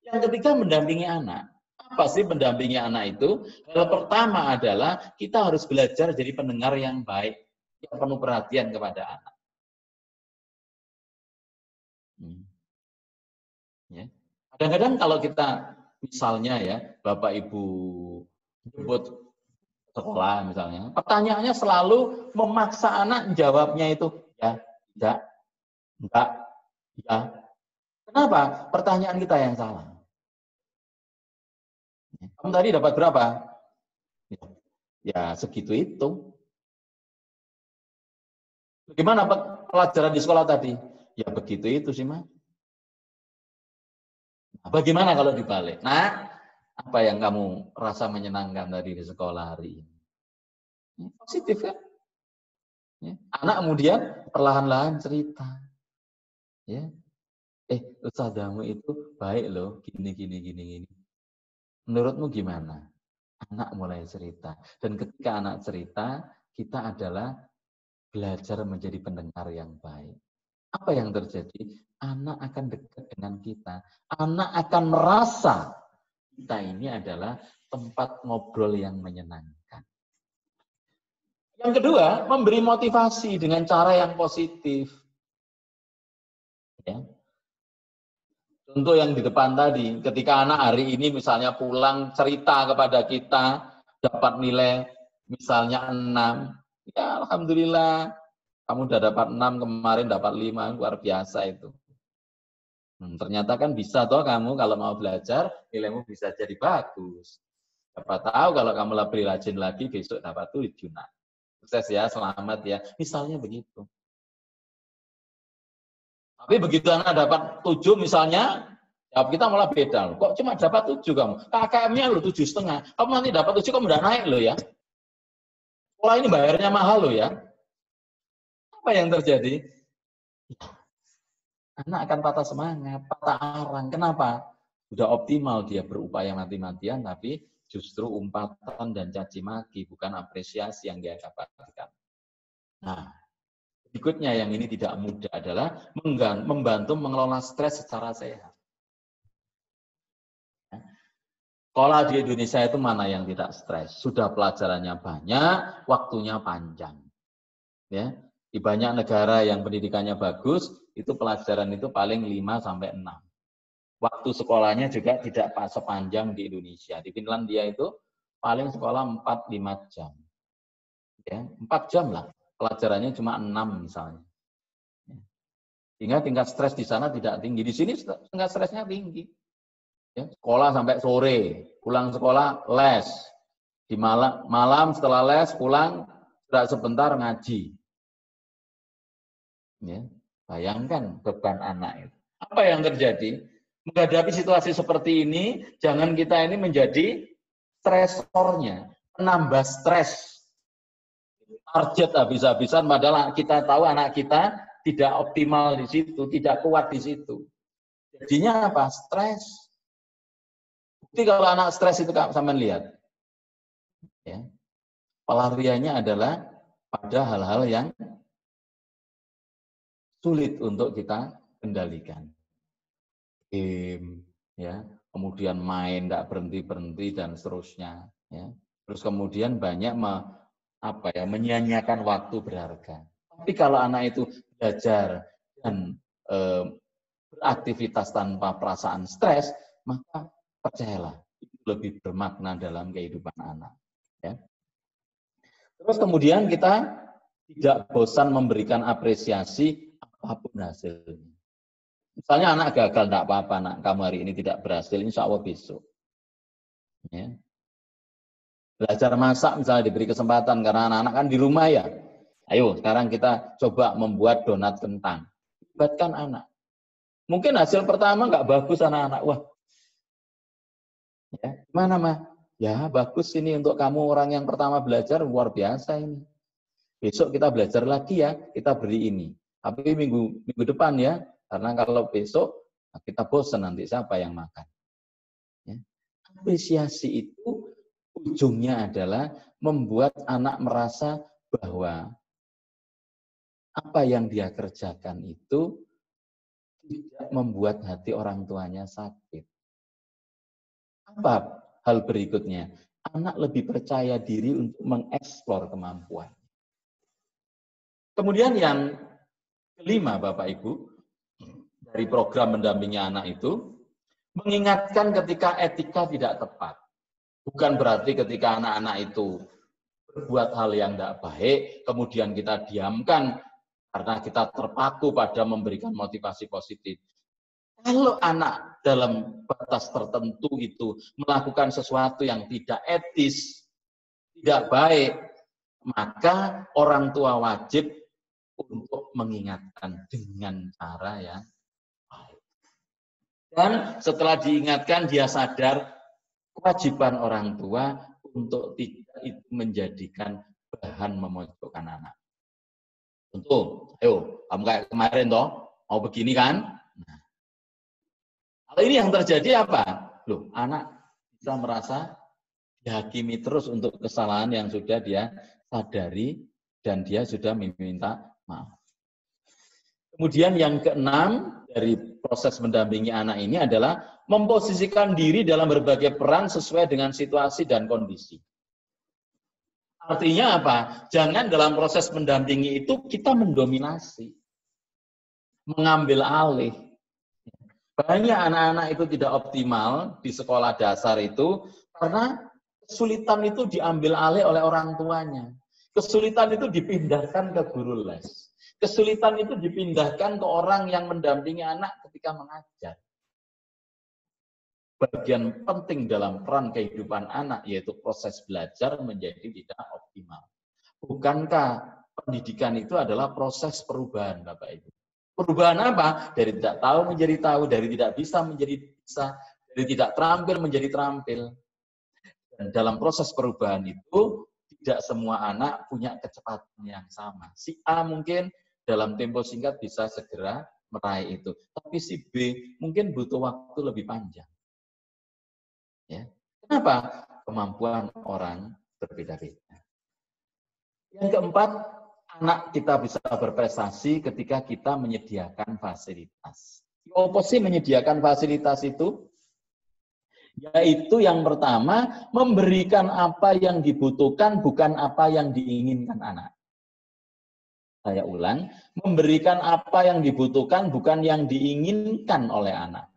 Yang ketiga, mendampingi anak. Apa sih mendampingi anak itu? Hal pertama adalah kita harus belajar jadi pendengar yang baik, yang penuh perhatian kepada anak. Ya. Kadang-kadang kalau kita misalnya ya, Bapak Ibu jemput sekolah misalnya, pertanyaannya selalu memaksa anak jawabnya itu ya, tidak, enggak, ya. Kenapa? Pertanyaan kita yang salah. Kamu tadi dapat berapa? Ya segitu itu. Bagaimana pelajaran di sekolah tadi? Ya begitu itu sih, Mas. Nah, bagaimana kalau dibalik? Nah, apa yang kamu rasa menyenangkan tadi di sekolah hari ini? Positif kan? Ya. Anak kemudian perlahan-lahan cerita. Ya. Ustazamu itu baik loh, gini. Menurutmu gimana? Anak mulai cerita. Dan ketika anak cerita, kita adalah belajar menjadi pendengar yang baik. Apa yang terjadi? Anak akan dekat dengan kita. Anak akan merasa kita ini adalah tempat ngobrol yang menyenangkan. Yang kedua, memberi motivasi dengan cara yang positif. Ya. Contoh yang di depan tadi, ketika anak hari ini misalnya pulang cerita kepada kita, dapat nilai misalnya 6, ya alhamdulillah, kamu udah dapat 6, kemarin dapat 5, luar biasa itu. Ternyata kan bisa toh kamu kalau mau belajar, nilaimu bisa jadi bagus. Siapa tahu kalau kamu lebih rajin lagi, besok dapat 7. Nah, sukses ya, selamat ya. Misalnya begitu. Tapi begitu anak dapat 7 misalnya, jawab kita malah beda. Kok cuma dapat 7 kamu? KKM-nya loh 7,5. Kamu nanti dapat 7, kamu udah naik loh ya. Sekolah ini bayarnya mahal loh ya. Apa yang terjadi? Anak akan patah semangat, patah arang. Kenapa? Sudah optimal dia berupaya mati-matian, tapi justru umpatan dan caci maki, bukan apresiasi yang dia dapatkan. Nah, berikutnya yang ini tidak mudah adalah membantu mengelola stres secara sehat. Sekolah di Indonesia itu mana yang tidak stres? Sudah pelajarannya banyak, waktunya panjang. Ya, di banyak negara yang pendidikannya bagus, itu pelajaran itu paling 5-6. Waktu sekolahnya juga tidak sepanjang di Indonesia. Di Finlandia itu paling sekolah 4-5 jam. Ya, 4 jam lah. Pelajarannya cuma 6 misalnya. Sehingga tingkat stres di sana tidak tinggi. Di sini tingkat stresnya tinggi. Ya, sekolah sampai sore, pulang sekolah les. Di malam setelah les pulang sudah sebentar ngaji. Ya, bayangkan beban anak itu. Apa yang terjadi? Menghadapi situasi seperti ini, jangan kita ini menjadi stresornya, penambah stres. Target habis-habisan, padahal kita tahu anak kita tidak optimal di situ, tidak kuat di situ. Jadinya apa? Stres. Bukti kalau anak stres itu sampean lihat. Ya. Pelariannya adalah pada hal-hal yang sulit untuk kita kendalikan. Game, ya, kemudian main tidak berhenti-berhenti dan seterusnya. Ya. Terus kemudian banyak menyia-nyiakan waktu berharga. Tapi kalau anak itu belajar dan beraktivitas tanpa perasaan stres, maka percayalah itu lebih bermakna dalam kehidupan anak. Ya. Terus kemudian kita tidak bosan memberikan apresiasi apapun hasilnya. Misalnya anak gagal, tidak apa-apa, nak, kamu hari ini tidak berhasil, insya Allah besok. Ya. Belajar masak misalnya diberi kesempatan karena anak-anak kan di rumah ya. Ayo sekarang kita coba membuat donat kentang. Libatkan anak. Mungkin hasil pertama nggak bagus anak-anak. Wah, ya, gimana mah? Ya bagus ini untuk kamu orang yang pertama belajar, luar biasa ini. Besok kita belajar lagi ya, kita beri ini. Tapi minggu depan ya, karena kalau besok kita bosan nanti siapa yang makan. Ya. Apresiasi itu ujungnya adalah membuat anak merasa bahwa apa yang dia kerjakan itu tidak membuat hati orang tuanya sakit. Apa hal berikutnya? Anak lebih percaya diri untuk mengeksplor kemampuan. Kemudian yang kelima, Bapak Ibu, dari program mendampingi anak itu, mengingatkan ketika etika tidak tepat. Bukan berarti ketika anak-anak itu berbuat hal yang tidak baik, kemudian kita diamkan karena kita terpaku pada memberikan motivasi positif. Kalau anak dalam batas tertentu itu melakukan sesuatu yang tidak etis, tidak baik, maka orang tua wajib untuk mengingatkan dengan cara yang baik. Dan setelah diingatkan, dia sadar kewajiban orang tua untuk tidak menjadikan bahan memojokkan anak. Tentu, ayo, kamu kayak kemarin toh, mau begini kan? Nah, kalau ini yang terjadi apa? Loh, anak bisa merasa dihakimi terus untuk kesalahan yang sudah dia sadari dan dia sudah meminta maaf. Kemudian yang keenam dari proses mendampingi anak ini adalah memposisikan diri dalam berbagai peran sesuai dengan situasi dan kondisi. Artinya apa? Jangan dalam proses mendampingi itu kita mendominasi, mengambil alih. Banyak anak-anak itu tidak optimal di sekolah dasar itu karena kesulitan itu diambil alih oleh orang tuanya. Kesulitan itu dipindahkan ke guru les. Kesulitan itu dipindahkan ke orang yang mendampingi anak ketika mengajar. Bagian penting dalam peran kehidupan anak yaitu proses belajar menjadi tidak optimal. Bukankah pendidikan itu adalah proses perubahan, Bapak Ibu? Perubahan apa? Dari tidak tahu menjadi tahu, dari tidak bisa menjadi bisa, dari tidak terampil menjadi terampil. Dan dalam proses perubahan itu tidak semua anak punya kecepatan yang sama. Si A mungkin dalam tempo singkat bisa segera meraih itu, tapi si B mungkin butuh waktu lebih panjang. Ya. Kenapa? Kemampuan orang berbeda-beda. Yang keempat, anak kita bisa berprestasi ketika kita menyediakan fasilitas. Apa sih menyediakan fasilitas itu? Yaitu yang pertama, memberikan apa yang dibutuhkan, bukan apa yang diinginkan anak. Saya ulang, memberikan apa yang dibutuhkan, bukan yang diinginkan oleh anak.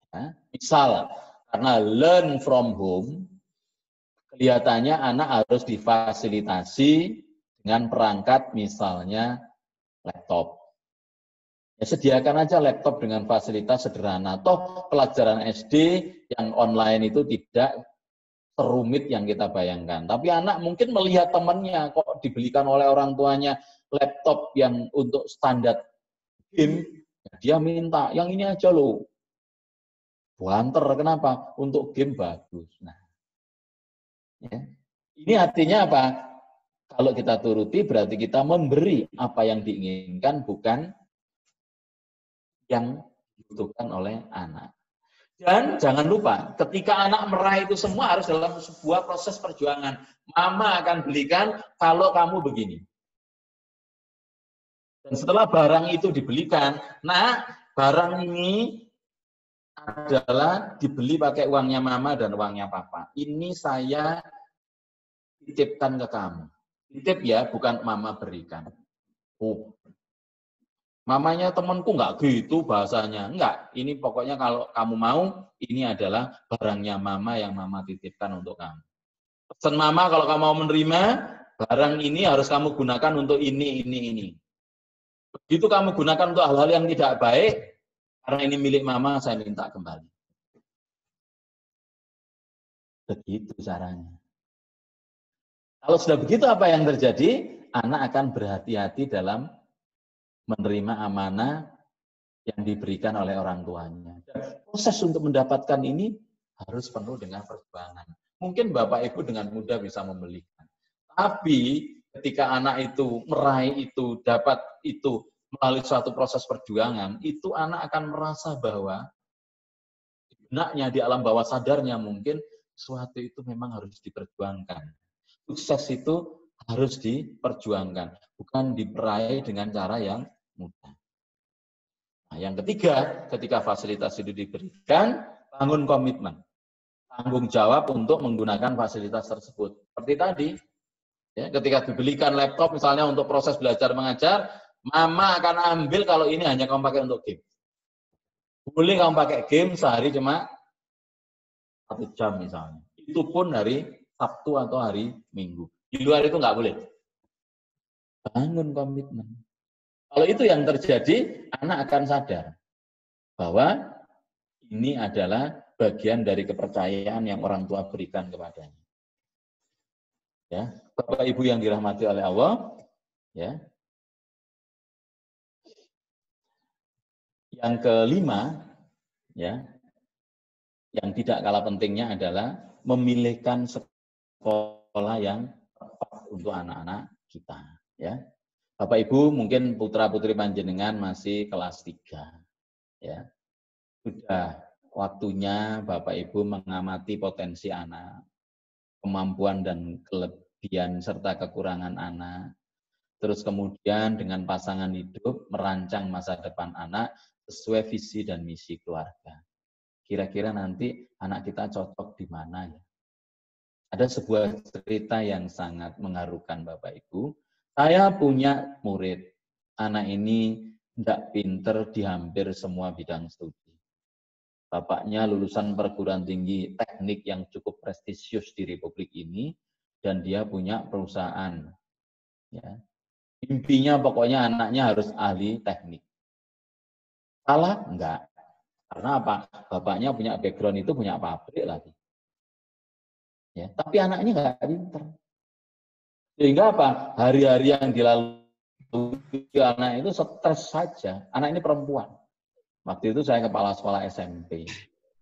Ya, misal, karena learn from home, kelihatannya anak harus difasilitasi dengan perangkat misalnya laptop. Ya, sediakan aja laptop dengan fasilitas sederhana. Toh pelajaran SD yang online itu tidak serumit yang kita bayangkan. Tapi anak mungkin melihat temannya kok dibelikan oleh orang tuanya laptop yang untuk standar game, dia minta yang ini aja loh. Banter, kenapa? Untuk game bagus. Nah, ya. Ini artinya apa? Kalau kita turuti berarti kita memberi apa yang diinginkan, bukan yang dibutuhkan oleh anak. Dan jangan lupa, ketika anak meraih itu semua harus dalam sebuah proses perjuangan. Mama akan belikan kalau kamu begini. Dan setelah barang itu dibelikan, nah barang ini adalah dibeli pakai uangnya mama dan uangnya papa. Ini saya titipkan ke kamu. Titip ya, bukan mama berikan. Oh, mamanya temanku nggak gitu bahasanya. Enggak, ini pokoknya kalau kamu mau, ini adalah barangnya mama yang mama titipkan untuk kamu. Pesan mama kalau kamu mau menerima, barang ini harus kamu gunakan untuk ini. Begitu kamu gunakan untuk hal-hal yang tidak baik, karena ini milik mama, saya minta kembali. Begitu caranya. Kalau sudah begitu apa yang terjadi? Anak akan berhati-hati dalam menerima amanah yang diberikan oleh orang tuanya. Dan proses untuk mendapatkan ini harus penuh dengan perjuangan. Mungkin Bapak Ibu dengan mudah bisa membelikan. Tapi ketika anak itu meraih itu, dapat itu, melalui suatu proses perjuangan, itu anak akan merasa bahwa di benaknya, di alam bawah sadarnya mungkin sesuatu itu memang harus diperjuangkan. Sukses itu harus diperjuangkan, bukan diraih dengan cara yang mudah. Nah, yang ketiga, ketika fasilitas itu diberikan, bangun komitmen. tanggung jawab untuk menggunakan fasilitas tersebut. Seperti tadi, ya, ketika dibelikan laptop misalnya untuk proses belajar mengajar, mama akan ambil kalau ini hanya kamu pakai untuk game. Boleh kamu pakai game sehari cuma 1 jam misalnya. Itu pun hari Sabtu atau hari Minggu. Di luar itu nggak boleh. Bangun komitmen. Kalau itu yang terjadi, anak akan sadar bahwa ini adalah bagian dari kepercayaan yang orang tua berikan kepadanya. Ya, Bapak Ibu yang dirahmati oleh Allah, ya. Yang kelima, ya, yang tidak kalah pentingnya adalah memilihkan sekolah yang tepat untuk anak-anak kita. Ya, Bapak Ibu mungkin putra putri panjenengan masih kelas 3, ya, sudah waktunya Bapak Ibu mengamati potensi anak, kemampuan dan kelebihan serta kekurangan anak. Terus kemudian dengan pasangan hidup merancang masa depan anak sesuai visi dan misi keluarga. Kira-kira nanti anak kita cocok di mana ya? Ada sebuah cerita yang sangat mengharukan Bapak Ibu. Saya punya murid, anak ini tidak pinter di hampir semua bidang studi. Bapaknya lulusan perguruan tinggi teknik yang cukup prestisius di Republik ini, dan dia punya perusahaan. Ya. Mimpinya pokoknya anaknya harus ahli teknik. Salah? Enggak. Karena apa? Bapaknya punya background itu, punya pabrik lagi. Ya, tapi anaknya enggak pinter. Sehingga apa? Hari-hari yang dilalui anak itu stres saja. Anak ini perempuan. Waktu itu saya kepala sekolah SMP.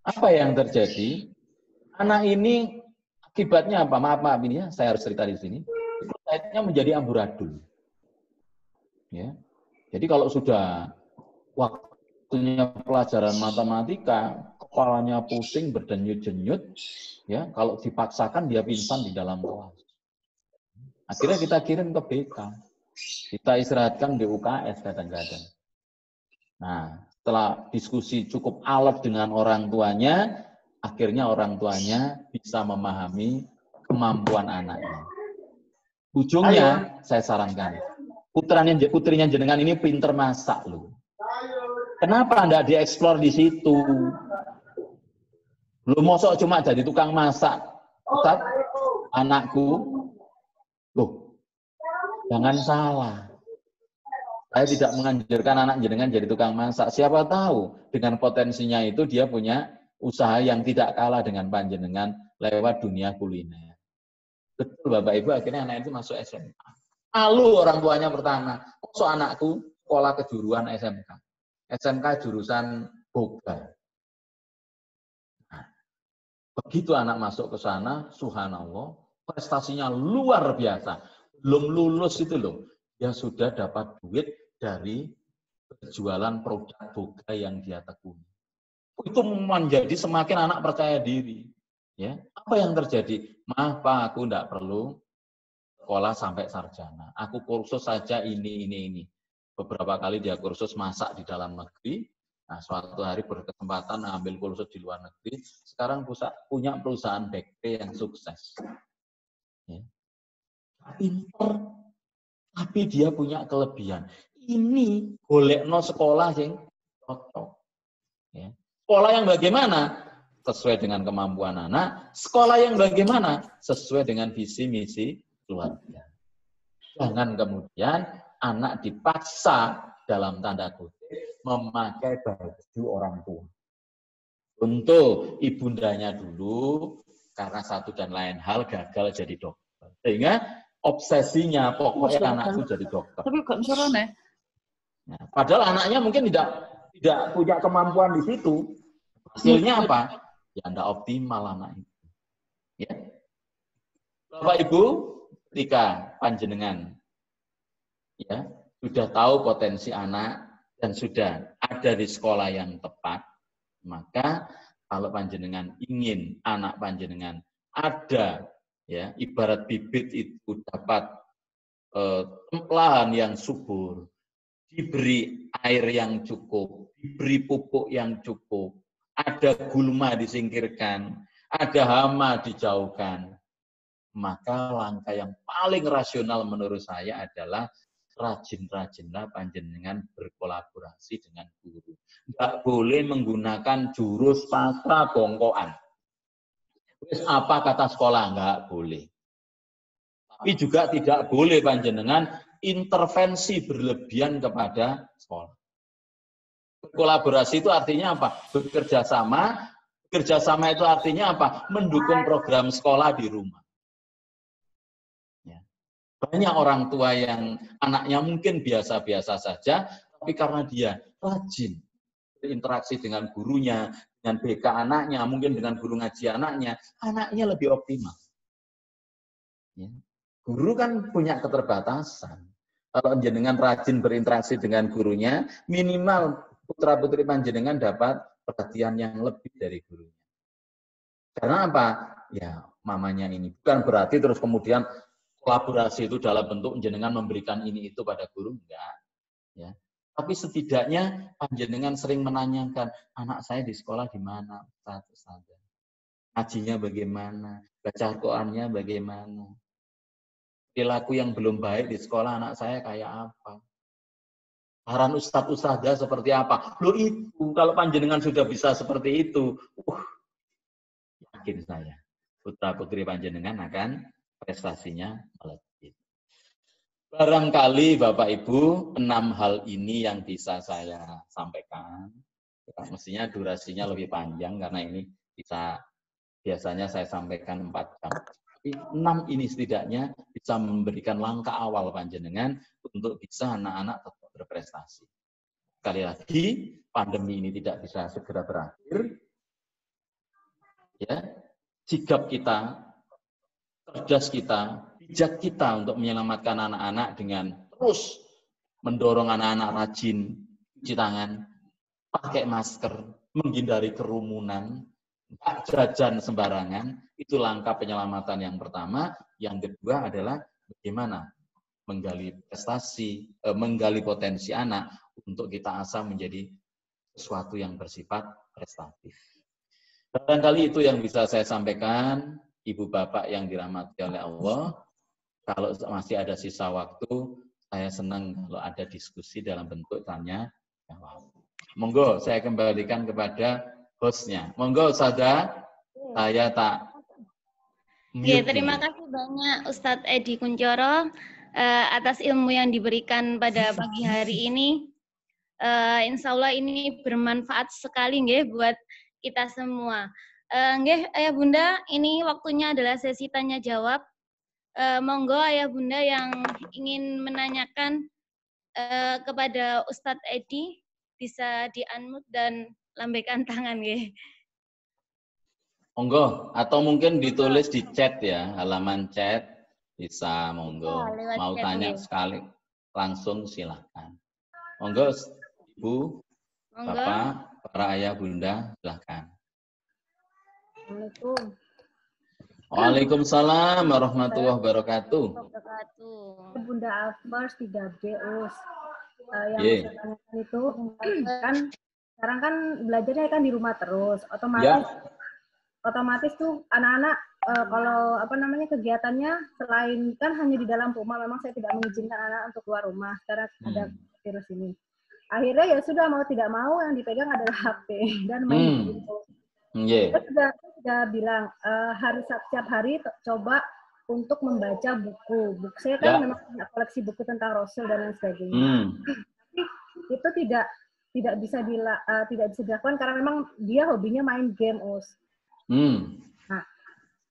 Apa yang terjadi? Anak ini akibatnya apa? Maaf ini ya, saya harus cerita di sini. Akhirnya menjadi amburadul. Ya. Jadi kalau sudah waktunya pelajaran matematika, kepalanya pusing, berdenyut-denyut, ya, kalau dipaksakan dia pingsan di dalam kelas. Akhirnya kita kirim ke BK. Kita istirahatkan di UKS kadang-kadang. Nah, setelah diskusi cukup alot dengan orang tuanya, akhirnya orang tuanya bisa memahami kemampuan anaknya. Ujungnya, saya sarankan, putrinya jenengan ini pinter masak loh. Kenapa Anda dieksplor di situ? Lu mosok cuma jadi tukang masak, Ustaz, anakku. Loh, jangan salah. Saya tidak menganjurkan anak jenengan jadi tukang masak. Siapa tahu dengan potensinya itu dia punya usaha yang tidak kalah dengan panjenengan lewat dunia kuliner. Betul Bapak Ibu, akhirnya anak itu masuk SMA. Lalu orang tuanya pertama, kok anakku sekolah kejuruan SMK. SMK jurusan boga. Nah, begitu anak masuk ke sana, subhanallah, prestasinya luar biasa. Belum lulus itu loh, dia sudah dapat duit dari penjualan produk boga yang dia tekuni. Itu menjadi semakin anak percaya diri. Ya, apa yang terjadi? Maaf Pak, aku tidak perlu sekolah sampai sarjana. Aku kursus saja ini. Beberapa kali dia kursus masak di dalam negeri. Nah, suatu hari berkesempatan ambil kursus di luar negeri. Sekarang punya perusahaan bakery yang sukses. Ya. Pinter, tapi dia punya kelebihan. Ini golekno sekolah yang cocok. Ya. Sekolah yang bagaimana? Sesuai dengan kemampuan anak. Sekolah yang bagaimana? Sesuai dengan visi misi keluarga. Jangan kemudian anak dipaksa dalam tanda kutip memakai baju orang tua. Untuk ibundanya dulu karena satu dan lain hal gagal jadi dokter. Sehingga obsesinya pokoknya anakku jadi dokter. Tapi kok misalnya? Nah, padahal anaknya mungkin tidak punya kemampuan di situ. Hasilnya apa? Ya tidak optimal anak itu. Ya. Bapak Ibu, ketika panjenengan ya sudah tahu potensi anak dan sudah ada di sekolah yang tepat, maka kalau panjenengan ingin anak panjenengan ada ya ibarat bibit itu dapat lahan yang subur, diberi air yang cukup, diberi pupuk yang cukup, ada gulma disingkirkan, ada hama dijauhkan. Maka langkah yang paling rasional menurut saya adalah rajin-rajinlah panjenengan berkolaborasi dengan guru. Nggak boleh menggunakan jurus pasrah bongkoan. Wis apa kata sekolah, nggak boleh. Tapi juga tidak boleh panjenengan intervensi berlebihan kepada sekolah. Kolaborasi itu artinya apa? Bekerja sama. Bekerja sama itu artinya apa? Mendukung program sekolah di rumah. Banyak orang tua yang anaknya mungkin biasa-biasa saja, tapi karena dia rajin berinteraksi dengan gurunya, dengan BK anaknya, mungkin dengan guru ngaji anaknya lebih optimal. Ya. Guru kan punya keterbatasan. Kalau jenengan rajin berinteraksi dengan gurunya, minimal putra-putri panjenengan dapat perhatian yang lebih dari gurunya. Karena apa? Ya, mamanya ini. Bukan berarti terus kemudian kolaborasi itu dalam bentuk jenengan memberikan ini itu pada guru, enggak. Ya. Tapi setidaknya panjenengan sering menanyakan, anak saya di sekolah gimana? Ustaz. Ngajinya bagaimana? Baca Al-Qur'annya bagaimana? Perilaku yang belum baik di sekolah anak saya kayak apa? Saran ustadz-ustadzah seperti apa? Loh itu, kalau panjenengan sudah bisa seperti itu, yakin saya, putra-putri panjenengan akan prestasinya melejit. Barangkali Bapak Ibu 6 hal ini yang bisa saya sampaikan. Ya, mestinya durasinya lebih panjang karena ini biasanya saya sampaikan 4 jam. Tapi 6 ini setidaknya bisa memberikan langkah awal panjenengan untuk bisa anak-anak tetap berprestasi. Sekali lagi, pandemi ini tidak bisa segera berakhir. Ya, sikap kita, cerdas kita, bijak kita untuk menyelamatkan anak-anak dengan terus mendorong anak-anak rajin cuci tangan, pakai masker, menghindari kerumunan, nggak jajan sembarangan. Itu langkah penyelamatan yang pertama. Yang kedua adalah bagaimana menggali prestasi, menggali potensi anak untuk kita asah menjadi sesuatu yang bersifat prestatif. Barangkali itu yang bisa saya sampaikan. Ibu bapak yang dirahmati oleh Allah, kalau masih ada sisa waktu, saya senang kalau ada diskusi dalam bentuk tanya jawab. Monggo saya kembalikan kepada hostnya. Monggo Sada, saya tak mute. Ya, terima kasih banyak Ustadz Edi Kunchoro atas ilmu yang diberikan pada pagi hari ini. Insya Allah ini bermanfaat sekali nggih buat kita semua. Nggih, Ayah Bunda, ini waktunya adalah sesi tanya jawab. Monggo Ayah Bunda yang ingin menanyakan kepada Ustadz Edi bisa di-unmute dan lambaikan tangan nggih. Monggo, atau mungkin ditulis di chat ya, halaman chat bisa monggo. Mau tanya sekali langsung silakan. Monggo Ibu, Bapak, para ayah bunda silakan. Assalamualaikum. Waalaikumsalam warahmatullahi wabarakatuh. Bunda Afers 3B US. Yang saya tanyakan itu kan sekarang kan belajarnya kan di rumah terus, otomatis tuh anak-anak kalau kegiatannya selain kan hanya di dalam rumah, memang saya tidak mengizinkan anak untuk keluar rumah karena ada virus ini. Akhirnya ya sudah mau tidak mau yang dipegang adalah HP dan main game. Saya sudah bilang harus setiap hari coba untuk membaca buku. Saya kan memang punya koleksi buku tentang Rasul dan lain sebagainya. Tapi itu tidak bisa dilakukan karena memang dia hobinya main game,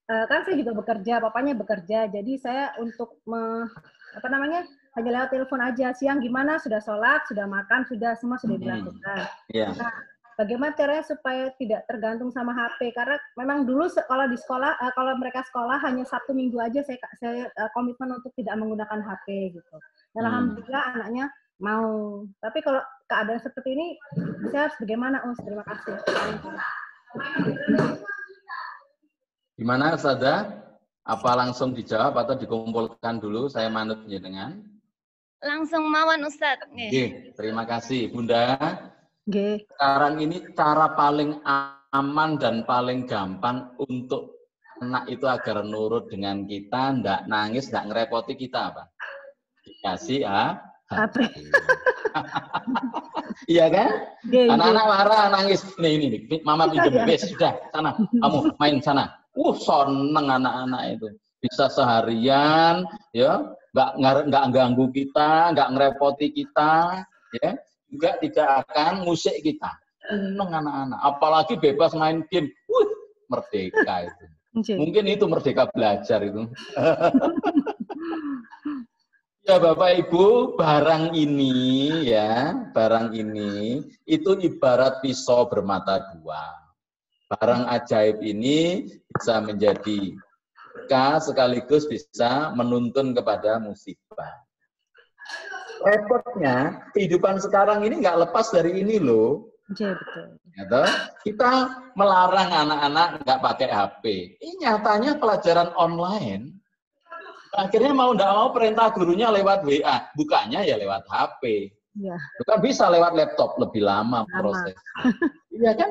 Nah, kan saya juga bekerja, papanya bekerja, jadi saya untuk hanya lewat telepon aja. Siang gimana? Sudah sholat, sudah makan, semua sudah dilakukan. Nah, bagaimana caranya supaya tidak tergantung sama HP? Karena memang dulu kalau di sekolah, kalau mereka sekolah hanya Sabtu Minggu aja saya komitmen untuk tidak menggunakan HP gitu. Dan alhamdulillah anaknya mau. Tapi kalau keadaan seperti ini, saya harus bagaimana, Terima kasih. Gimana, Sada? Apa langsung dijawab atau dikumpulkan dulu? Saya manut jenengan. Langsung mawon, Ustadz. Oke, terima kasih. Bunda, Nggih. Sekarang ini cara paling aman dan paling gampang untuk anak itu agar nurut dengan kita, ndak nangis, ndak ngerepoti kita apa? Dikasih HP. Iya kan? Anak-anak marah, nangis. Ini, mama pinjam, wes sudah, sana, kamu main sana. Seneng anak-anak itu. Bisa seharian, ya, nggak ganggu kita, nggak ngerepoti kita, ya, juga tidak akan ngusik kita. Seneng anak-anak. Apalagi bebas main game, merdeka itu. Mungkin itu merdeka belajar itu. Ya Bapak Ibu, barang ini itu ibarat pisau bermata dua. Barang ajaib ini bisa menjadi berkah sekaligus bisa menuntun kepada musibah. Repotnya, kehidupan sekarang ini nggak lepas dari ini loh. Betul. Gitu. Kita melarang anak-anak nggak pakai HP. Ini nyatanya pelajaran online. Akhirnya mau nggak mau perintah gurunya lewat WA, bukanya ya lewat HP. Ya. Bukan bisa lewat laptop, lebih lama prosesnya. Iya kan?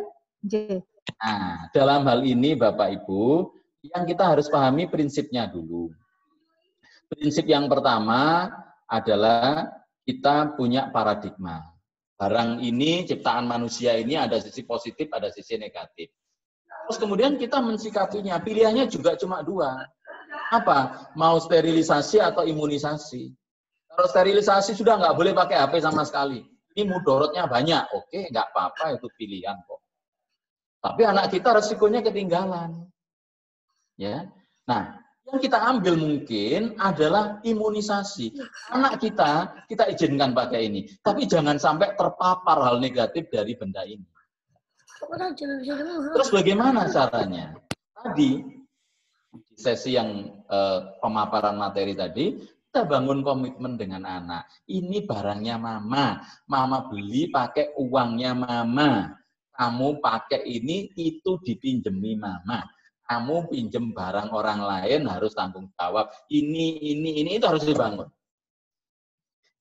Nah, dalam hal ini Bapak Ibu, yang kita harus pahami prinsipnya dulu. Prinsip yang pertama adalah kita punya paradigma. Barang ini, ciptaan manusia ini ada sisi positif, ada sisi negatif. Terus kemudian kita mensikapinya, pilihannya juga cuma dua. Apa? Mau sterilisasi atau imunisasi? Kalau sterilisasi sudah nggak boleh pakai HP sama sekali. Ini mudorotnya banyak. Oke, nggak apa-apa, itu pilihan kok. Tapi anak kita resikonya ketinggalan. Ya. Nah, yang kita ambil mungkin adalah imunisasi. Anak kita izinkan pakai ini. Tapi jangan sampai terpapar hal negatif dari benda ini. Terus bagaimana caranya? Tadi, di sesi yang pemaparan materi tadi, kita bangun komitmen dengan anak. Ini barangnya mama. Mama beli pakai uangnya mama. Kamu pakai ini, itu dipinjemi mama. Kamu pinjem barang orang lain harus tanggung jawab. Ini itu harus dibangun.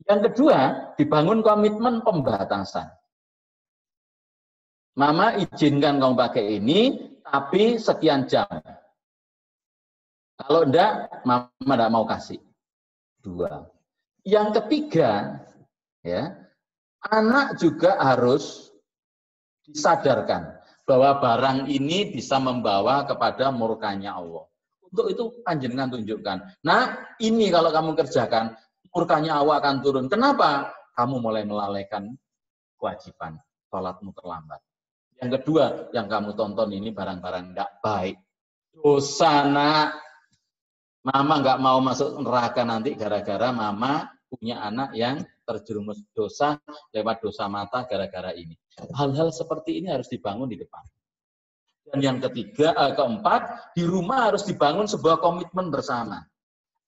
Yang kedua, dibangun komitmen pembatasan. Mama izinkan kamu pakai ini, tapi sekian jam. Kalau enggak, mama enggak mau kasih. Dua. Yang ketiga, ya, anak juga harus disadarkan bahwa barang ini bisa membawa kepada murkanya Allah. Untuk itu panjenengan tunjukkan. Nah, ini kalau kamu kerjakan, murkanya Allah akan turun. Kenapa? Kamu mulai melalaikan kewajiban, sholatmu terlambat. Yang kedua, yang kamu tonton ini barang-barang enggak baik. Dosa, nak. Mama nggak mau masuk neraka nanti gara-gara mama punya anak yang terjerumus dosa lewat dosa mata gara-gara ini. Hal-hal seperti ini harus dibangun di depan. Dan yang keempat, di rumah harus dibangun sebuah komitmen bersama.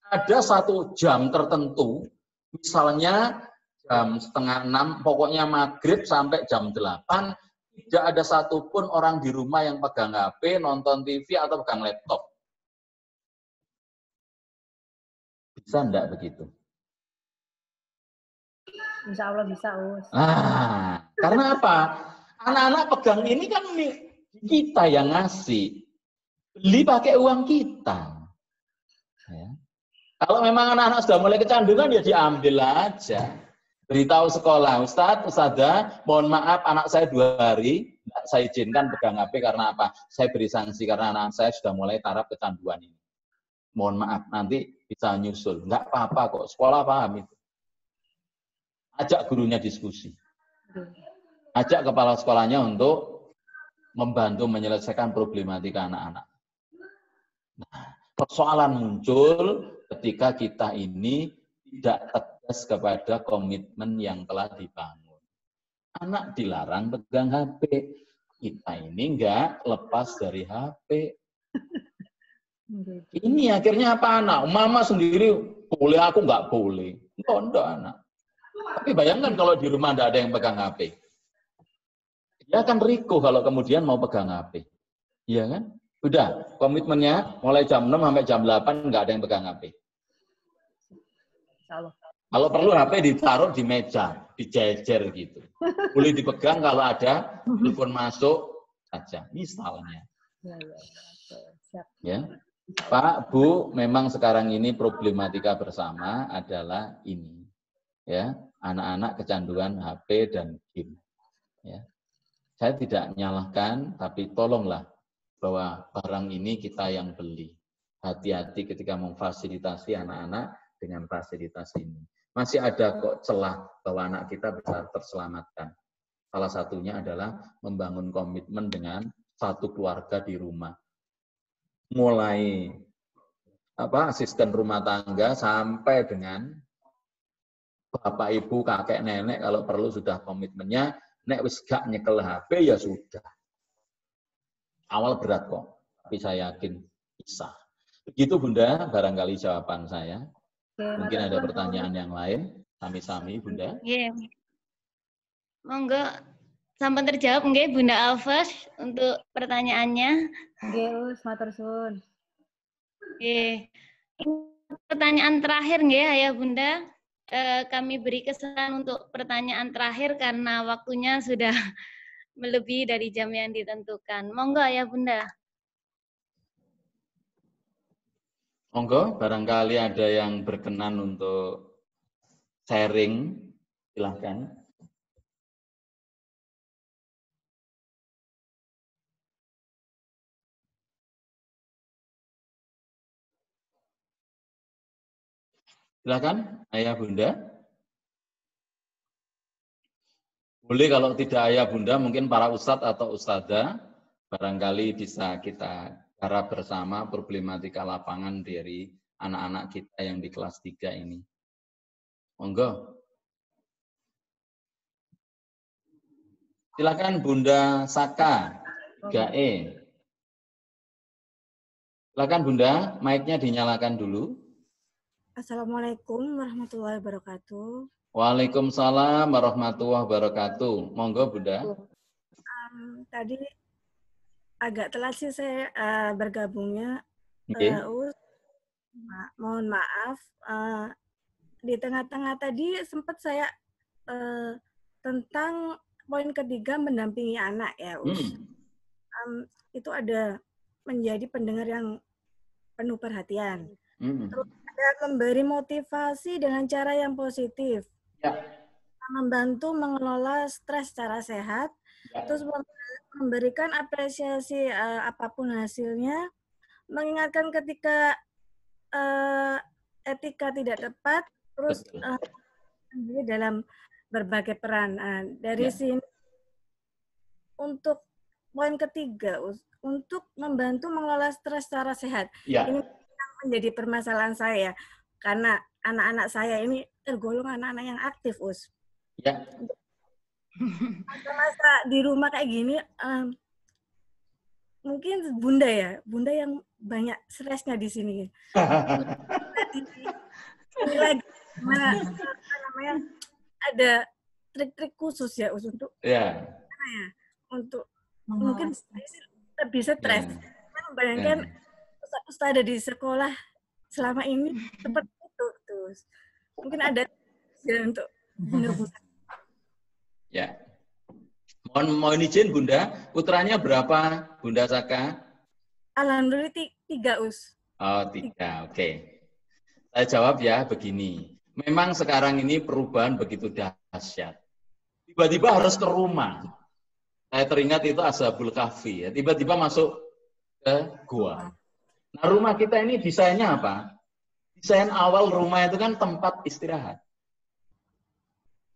Ada satu jam tertentu, misalnya jam 5:30, pokoknya maghrib sampai jam 8, tidak ada satupun orang di rumah yang pegang HP, nonton TV, atau pegang laptop. Bisa enggak begitu? Insya Allah bisa, Us. Karena apa? Anak-anak pegang ini kan kita yang ngasih. Beli pakai uang kita. Ya. Kalau memang anak-anak sudah mulai kecanduan, ya diambil aja. Beritahu sekolah, Ustadzah, mohon maaf anak saya 2 hari, saya izinkan pegang HP karena apa? Saya beri sanksi karena anak saya sudah mulai taraf kecanduan ini. Mohon maaf, nanti bisa nyusul. Enggak apa-apa kok, sekolah paham itu. Ajak gurunya diskusi. Ajak kepala sekolahnya untuk membantu menyelesaikan problematika anak-anak. Nah, persoalan muncul ketika kita ini tidak tegas kepada komitmen yang telah dibangun. Anak dilarang pegang HP. Kita ini enggak lepas dari HP. Ini akhirnya apa anak? Mama sendiri boleh, aku nggak boleh. Enggak anak. Tapi bayangkan kalau di rumah nggak ada yang pegang HP. Dia akan riko kalau kemudian mau pegang HP. Iya kan? Udah, komitmennya mulai jam 6 sampai jam 8 nggak ada yang pegang HP. Kalau perlu HP ditaruh di meja, dijejer gitu. Boleh dipegang kalau ada telepon masuk saja, misalnya. Ya, Pak, Bu, memang sekarang ini problematika bersama adalah ini, ya, anak-anak kecanduan HP dan game. Ya, saya tidak menyalahkan, tapi tolonglah bahwa barang ini kita yang beli. Hati-hati ketika memfasilitasi anak-anak dengan fasilitas ini. Masih ada kok celah bahwa anak kita bisa terselamatkan. Salah satunya adalah membangun komitmen dengan satu keluarga di rumah. Mulai asisten rumah tangga sampai dengan bapak ibu, kakek, nenek, kalau perlu sudah komitmennya, nek wis gak nyekel HP ya sudah. Awal berat kok, tapi saya yakin bisa. Begitu Bunda, barangkali jawaban saya. Mungkin ada pertanyaan yang lain, sami-sami Bunda. Nggih. Monggo sampun terjawab nggih Bunda Alfas untuk pertanyaannya. Nggih, matur suwun. Nggih. Pertanyaan terakhir nggih Ayah Bunda. Kami beri kesempatan untuk pertanyaan terakhir karena waktunya sudah melebihi dari jam yang ditentukan. Monggo Ayah Bunda. Monggo, barangkali ada yang berkenan untuk sharing, silahkan. Silakan, Ayah Bunda. Boleh kalau tidak Ayah Bunda, mungkin para ustadz atau ustadzah, barangkali bisa kita garap bersama problematika lapangan dari anak-anak kita yang di kelas 3 ini. Monggo. Silakan Bunda Saka, 3E. Silakan Bunda, mic-nya dinyalakan dulu. Assalamualaikum warahmatullahi wabarakatuh. Waalaikumsalam warahmatullahi wabarakatuh. Monggo Bunda. Tadi agak telat sih saya bergabungnya. Okay. Mohon maaf. Di tengah-tengah tadi sempat saya tentang poin ketiga mendampingi anak ya, itu ada menjadi pendengar yang penuh perhatian. Terus ada memberi motivasi dengan cara yang positif. Ya. Membantu mengelola stres secara sehat. Ya. Terus memberikan apresiasi apapun hasilnya. Mengingatkan ketika etika tidak tepat. Terus dalam berbagai peran. Dari sini untuk poin ketiga, untuk membantu mengelola stres secara sehat. Ya. Ini menjadi permasalahan saya karena anak-anak saya ini tergolong anak-anak yang aktif, Us. Ya. Masa di rumah kayak gini, mungkin Bunda yang banyak stresnya di sini. Lagi mana namanya ada trik-trik khusus ya, Us, untuk untuk mungkin lebih stres. Bayangkan Ustaz ada di sekolah selama ini seperti itu terus. Mungkin ada untuk Bunda. Ya. Mohon izin Bunda, putranya berapa Bunda Saka? Alhamdulillah 3, Us. Oh, 3. Oke. Saya jawab ya begini. Memang sekarang ini perubahan begitu dahsyat. Tiba-tiba harus ke rumah. Saya teringat itu Ashabul Kahfi ya. Tiba-tiba masuk ke gua. Nah, rumah kita ini desainnya apa? Desain awal rumah itu kan tempat istirahat.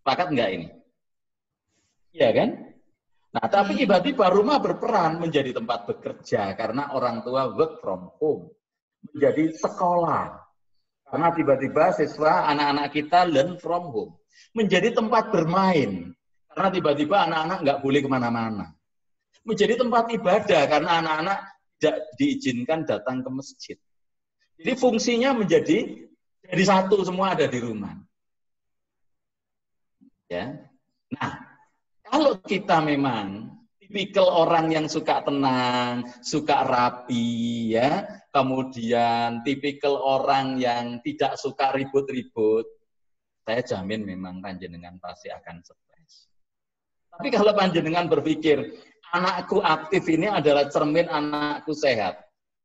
Sepakat enggak ini? Iya kan? Nah, tapi tiba-tiba rumah berperan menjadi tempat bekerja karena orang tua work from home. Menjadi sekolah. Karena tiba-tiba siswa, anak-anak kita learn from home. Menjadi tempat bermain. Karena tiba-tiba anak-anak nggak boleh kemana-mana. Menjadi tempat ibadah karena anak-anak tidak diizinkan datang ke masjid. Jadi fungsinya menjadi satu, semua ada di rumah. Ya. Nah, kalau kita memang tipikal orang yang suka tenang, suka rapi, ya, kemudian tipikal orang yang tidak suka ribut-ribut, saya jamin memang panjenengan pasti akan stres. Tapi kalau panjenengan berpikir, anakku aktif ini adalah cermin anakku sehat.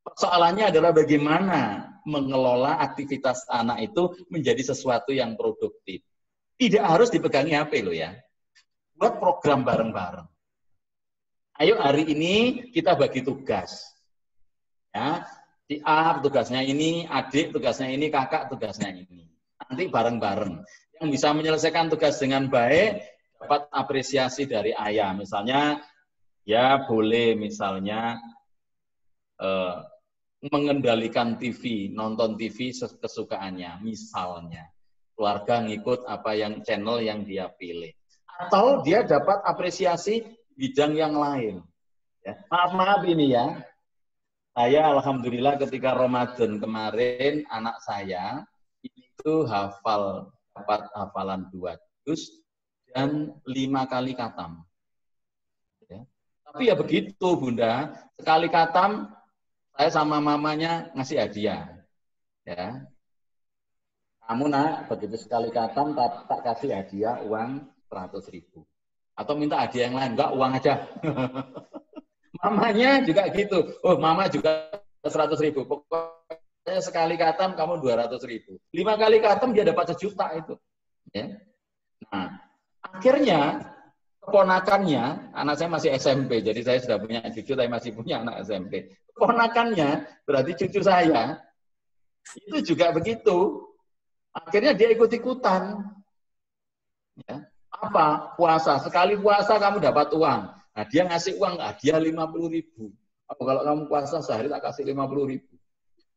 Persoalannya adalah bagaimana mengelola aktivitas anak itu menjadi sesuatu yang produktif. Tidak harus dipegangi HP loh ya. Buat program bareng-bareng. Ayo hari ini kita bagi tugas. Ya, si A tugasnya ini, adik tugasnya ini, kakak tugasnya ini. Nanti bareng-bareng. Yang bisa menyelesaikan tugas dengan baik, dapat apresiasi dari ayah. Misalnya, ya boleh misalnya mengendalikan TV, nonton TV kesukaannya. Misalnya, keluarga ngikut apa yang channel yang dia pilih. Atau dia dapat apresiasi bidang yang lain. Ya. Maaf ini ya, saya alhamdulillah ketika Ramadan kemarin anak saya itu dapat hafalan 2 juz dan 5 kali khatam. Ya. Tapi ya begitu Bunda, sekali khatam saya sama mamanya ngasih hadiah. Ya. Kamu nak begitu sekali khatam tak kasih hadiah uang 100.000. Atau minta hadiah yang lain, enggak, uang aja. Mamanya juga gitu. Oh, mama juga 100.000. Pokoknya sekali khatam kamu 200.000. 5 kali khatam dia dapat 1 juta itu. Ya. Nah, akhirnya keponakannya, anak saya masih SMP, jadi saya sudah punya cucu, tapi masih punya anak SMP. Keponakannya, berarti cucu saya, itu juga begitu. Akhirnya dia ikut-ikutan. Ya. Apa? Puasa. Sekali puasa kamu dapat uang. Nah, dia ngasih uang, dia 50.000. Kalau kamu puasa sehari tak kasih 50.000.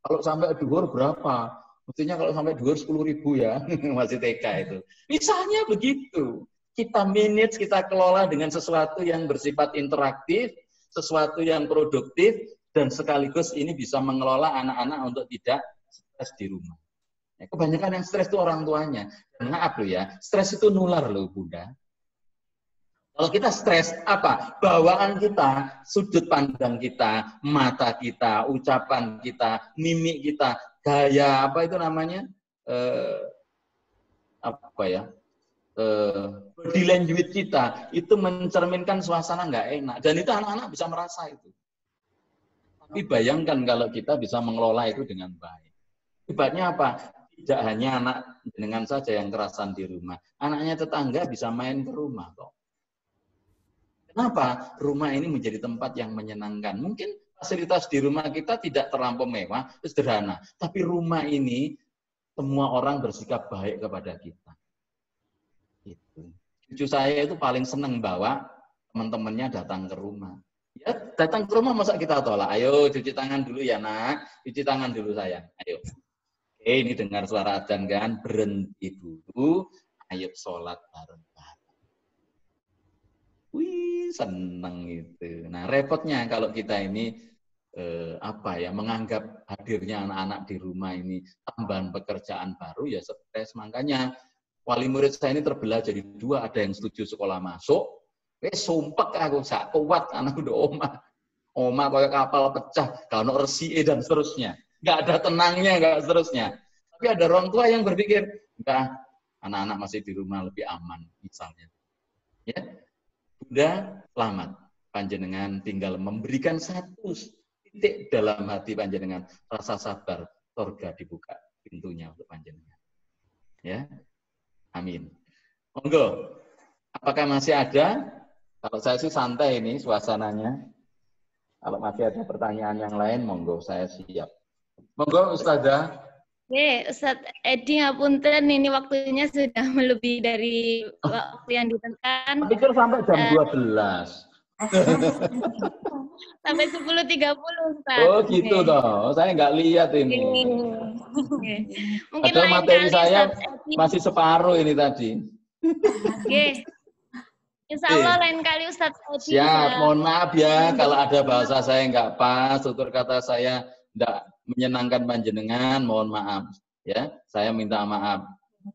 Kalau sampai duhur berapa? Mestinya kalau sampai duhur 10.000 ya. Masih TK itu. Misalnya begitu. Kita manage, kita kelola dengan sesuatu yang bersifat interaktif, sesuatu yang produktif, dan sekaligus ini bisa mengelola anak-anak untuk tidak stres di rumah. Ya, kebanyakan yang stres itu orang tuanya. Dan maaf loh ya, stres itu nular loh Bunda. Kalau kita stres, apa? Bawaan kita, sudut pandang kita, mata kita, ucapan kita, mimik kita, gaya, apa itu namanya? Body language kita, itu mencerminkan suasana nggak enak. Dan itu anak-anak bisa merasa itu. Tapi bayangkan kalau kita bisa mengelola itu dengan baik. Akibatnya apa? Tidak hanya anak dengan saja yang kerasan di rumah. Anaknya tetangga bisa main ke rumah kok. Kenapa? Rumah ini menjadi tempat yang menyenangkan. Mungkin fasilitas di rumah kita tidak terlampau mewah, sederhana. Tapi rumah ini, semua orang bersikap baik kepada kita. Gitu. Cucu saya itu paling senang bawa teman-temannya datang ke rumah. Ya, datang ke rumah masa kita tolak? Ayo cuci tangan dulu ya nak. Cuci tangan dulu sayang. Ayo. Oke, ini dengar suara adzan kan, berhenti dulu, ayo sholat bareng-bareng. Wih, seneng itu. Nah, repotnya kalau kita ini menganggap hadirnya anak-anak di rumah ini tambahan pekerjaan baru, ya stres. Makanya wali murid saya ini terbelah jadi 2, ada yang setuju sekolah masuk, sumpek aku sak kuat anak udah oma kayak kapal pecah, kalau resi dan seterusnya. Nggak ada tenangnya, nggak seterusnya. Tapi ada orang tua yang berpikir, enggak, anak-anak masih di rumah lebih aman, misalnya. Ya, Bunda, selamat. Panjenengan tinggal memberikan 1 titik dalam hati panjenengan, rasa sabar, surga dibuka pintunya untuk panjenengan. Ya, amin. Monggo, apakah masih ada? Kalau saya sih santai ini suasananya. Kalau masih ada pertanyaan yang lain, monggo, saya siap. Monggo Ustazah. Oke, Ustadz Edi ngapunten, ini waktunya sudah melebihi dari waktu yang ditentukan. Pikir sampai jam 12. Sampai 10.30, Ustadz. Oh gitu toh, saya nggak lihat ini. Oke. Mungkin Padahal lain materi kali saya Ustadz masih separuh ini tadi. Oke. Insya Allah lain kali Ustadz Edi. Siap, mohon maaf ya kalau ada bahasa saya nggak pas, tutur kata saya nggak menyenangkan panjenengan, mohon maaf. Ya, saya minta maaf.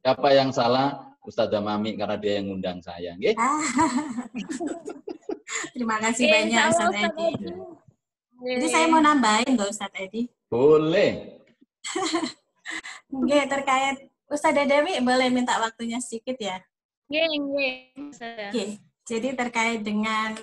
Siapa yang salah? Ustazah Mami karena dia yang ngundang saya. Okay? Terima kasih banyak Ustadz Edi. Jadi saya mau nambahin loh Ustadz Edi. Boleh. Mungkin terkait Ustazah Dewi boleh minta waktunya sedikit ya? Ustazah. Oke, jadi terkait dengan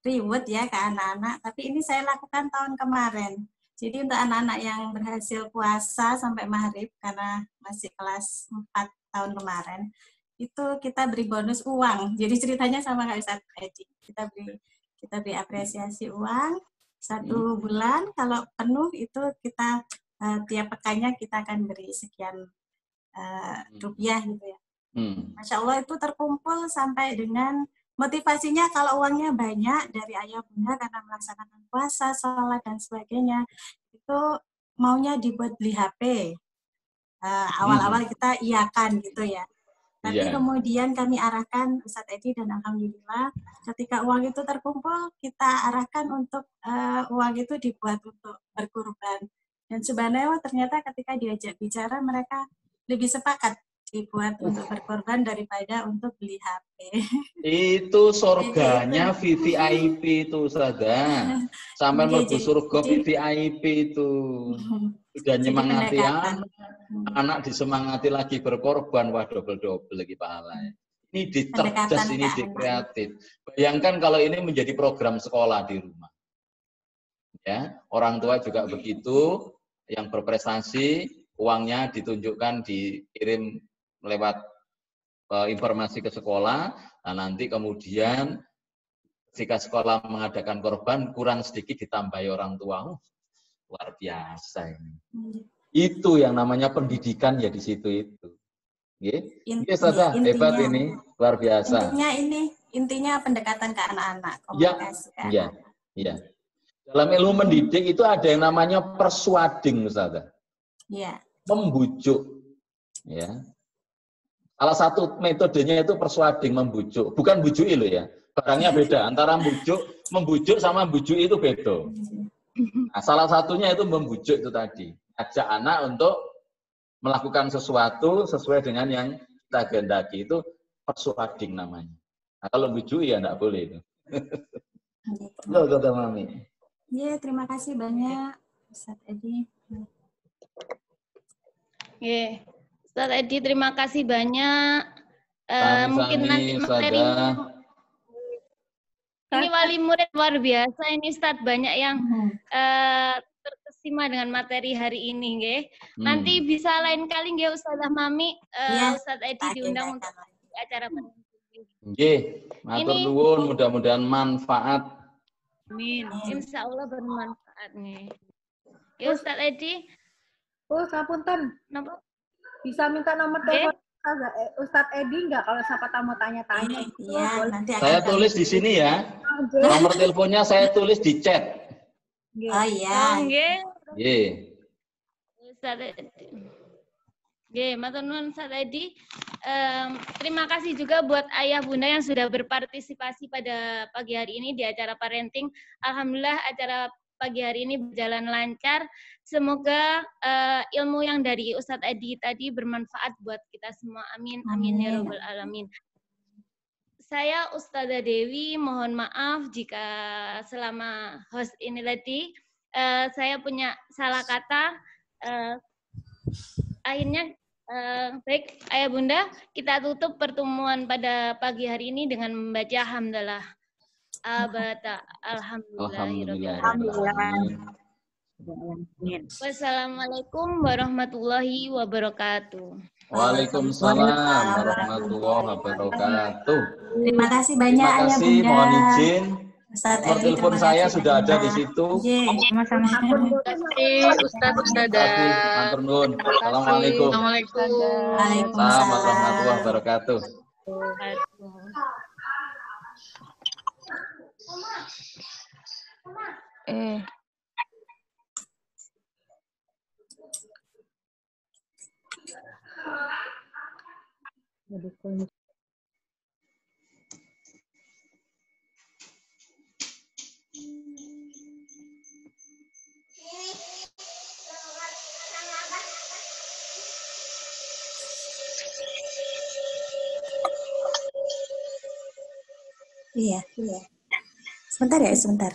reward ya ke anak-anak, tapi ini saya lakukan tahun kemarin. Jadi untuk anak-anak yang berhasil puasa sampai maghrib karena masih kelas 4 tahun kemarin, itu kita beri bonus uang. Jadi ceritanya sama Kak Ustaz Edi. Kita beri apresiasi uang 1 bulan. Kalau penuh itu kita tiap pekannya kita akan beri sekian rupiah gitu ya. Masya Allah itu terkumpul sampai dengan motivasinya kalau uangnya banyak dari ayah bunda karena melaksanakan puasa, sholat dan sebagainya, itu maunya dibuat beli HP. Awal-awal kita iakan gitu ya. Tapi kemudian kami arahkan Ustadz Edi dan alhamdulillah ketika uang itu terkumpul kita arahkan untuk uang itu dibuat untuk berkurban. Dan subhanallah ternyata ketika diajak bicara mereka lebih sepakat dibuat untuk berkorban daripada untuk beli HP. Itu surganya VVIP itu, Ustazah. Sampai mlebu surga VVIP itu. Sudah nyemangati anak disemangati lagi berkorban, wah double-double lagi pahala. Ini dicerdas, ini dikreatif. Bayangkan kalau ini menjadi program sekolah di rumah. Ya, orang tua juga begitu, yang berprestasi, uangnya ditunjukkan, dikirim lewat informasi ke sekolah, nah nanti kemudian jika sekolah mengadakan korban kurang sedikit ditambahi orang tua, luar biasa ini. Itu yang namanya pendidikan ya di situ itu. Ustazah, hebat ini, luar biasa. Intinya pendekatan ke anak-anak, komunikasi ke anak-anak. Iya. Dalam ilmu mendidik itu ada yang namanya persuading, Ustazah. Iya. Membujuk. Ya. Salah satu metodenya itu persuading, membujuk. Bukan bujui loh ya. Barangnya beda. Antara membujuk sama bujuk itu beda. Nah, salah satunya itu membujuk itu tadi. Ajak anak untuk melakukan sesuatu sesuai dengan yang kita kehendaki. Itu persuading namanya. Nah, kalau bujui ya enggak boleh itu. Loh, kata Mami. Ya, terima kasih banyak Ustadz Edi. Yeah. Ustadz Edi, terima kasih banyak. Mungkin nanti materi ini wali murid luar biasa ini Ustadz, banyak yang terkesima dengan materi hari ini, nggih. Nanti bisa lain kali nggih Ustazah Mami, Ustadz Edi diundang untuk acara penelitian. Nggih, matur nuwun, mudah-mudahan manfaat. Amin. Insya Allah bermanfaat nih. Ya Ustadz Edi. Sapunten. Napa? Bisa minta nomor telepon Ustadz Edi nggak kalau siapa tamu tanya-tanya? Iya, nanti saya tulis di sini ya. Nomor teleponnya saya tulis di chat. Oh iya. Nggih. Ustadz Edi. Nggih, matur nuwun Ustadz Edi. Terima kasih juga buat ayah bunda yang sudah berpartisipasi pada pagi hari ini di acara parenting. Alhamdulillah acara pagi hari ini berjalan lancar. Semoga ilmu yang dari Ustadz Edi tadi bermanfaat buat kita semua. Amin. Amin ya rabbal alamin. Saya Ustazah Dewi, mohon maaf jika selama host ini tadi saya punya salah kata. Akhirnya baik ayah bunda, kita tutup pertemuan pada pagi hari ini dengan membaca hamdalah. Alhamdulillah. Wassalamualaikum warahmatullahi wabarakatuh. Waalaikumsalam warahmatullahi wabarakatuh. Terima kasih banyak ayah bunda. Mohon izin. Nomor telepon saya sudah ada di situ. Sama-sama. Terima kasih Ustazah. Matur nuwun. Assalamualaikum. Waalaikumsalam warahmatullahi wabarakatuh. Iya. Sebentar ya, sebentar.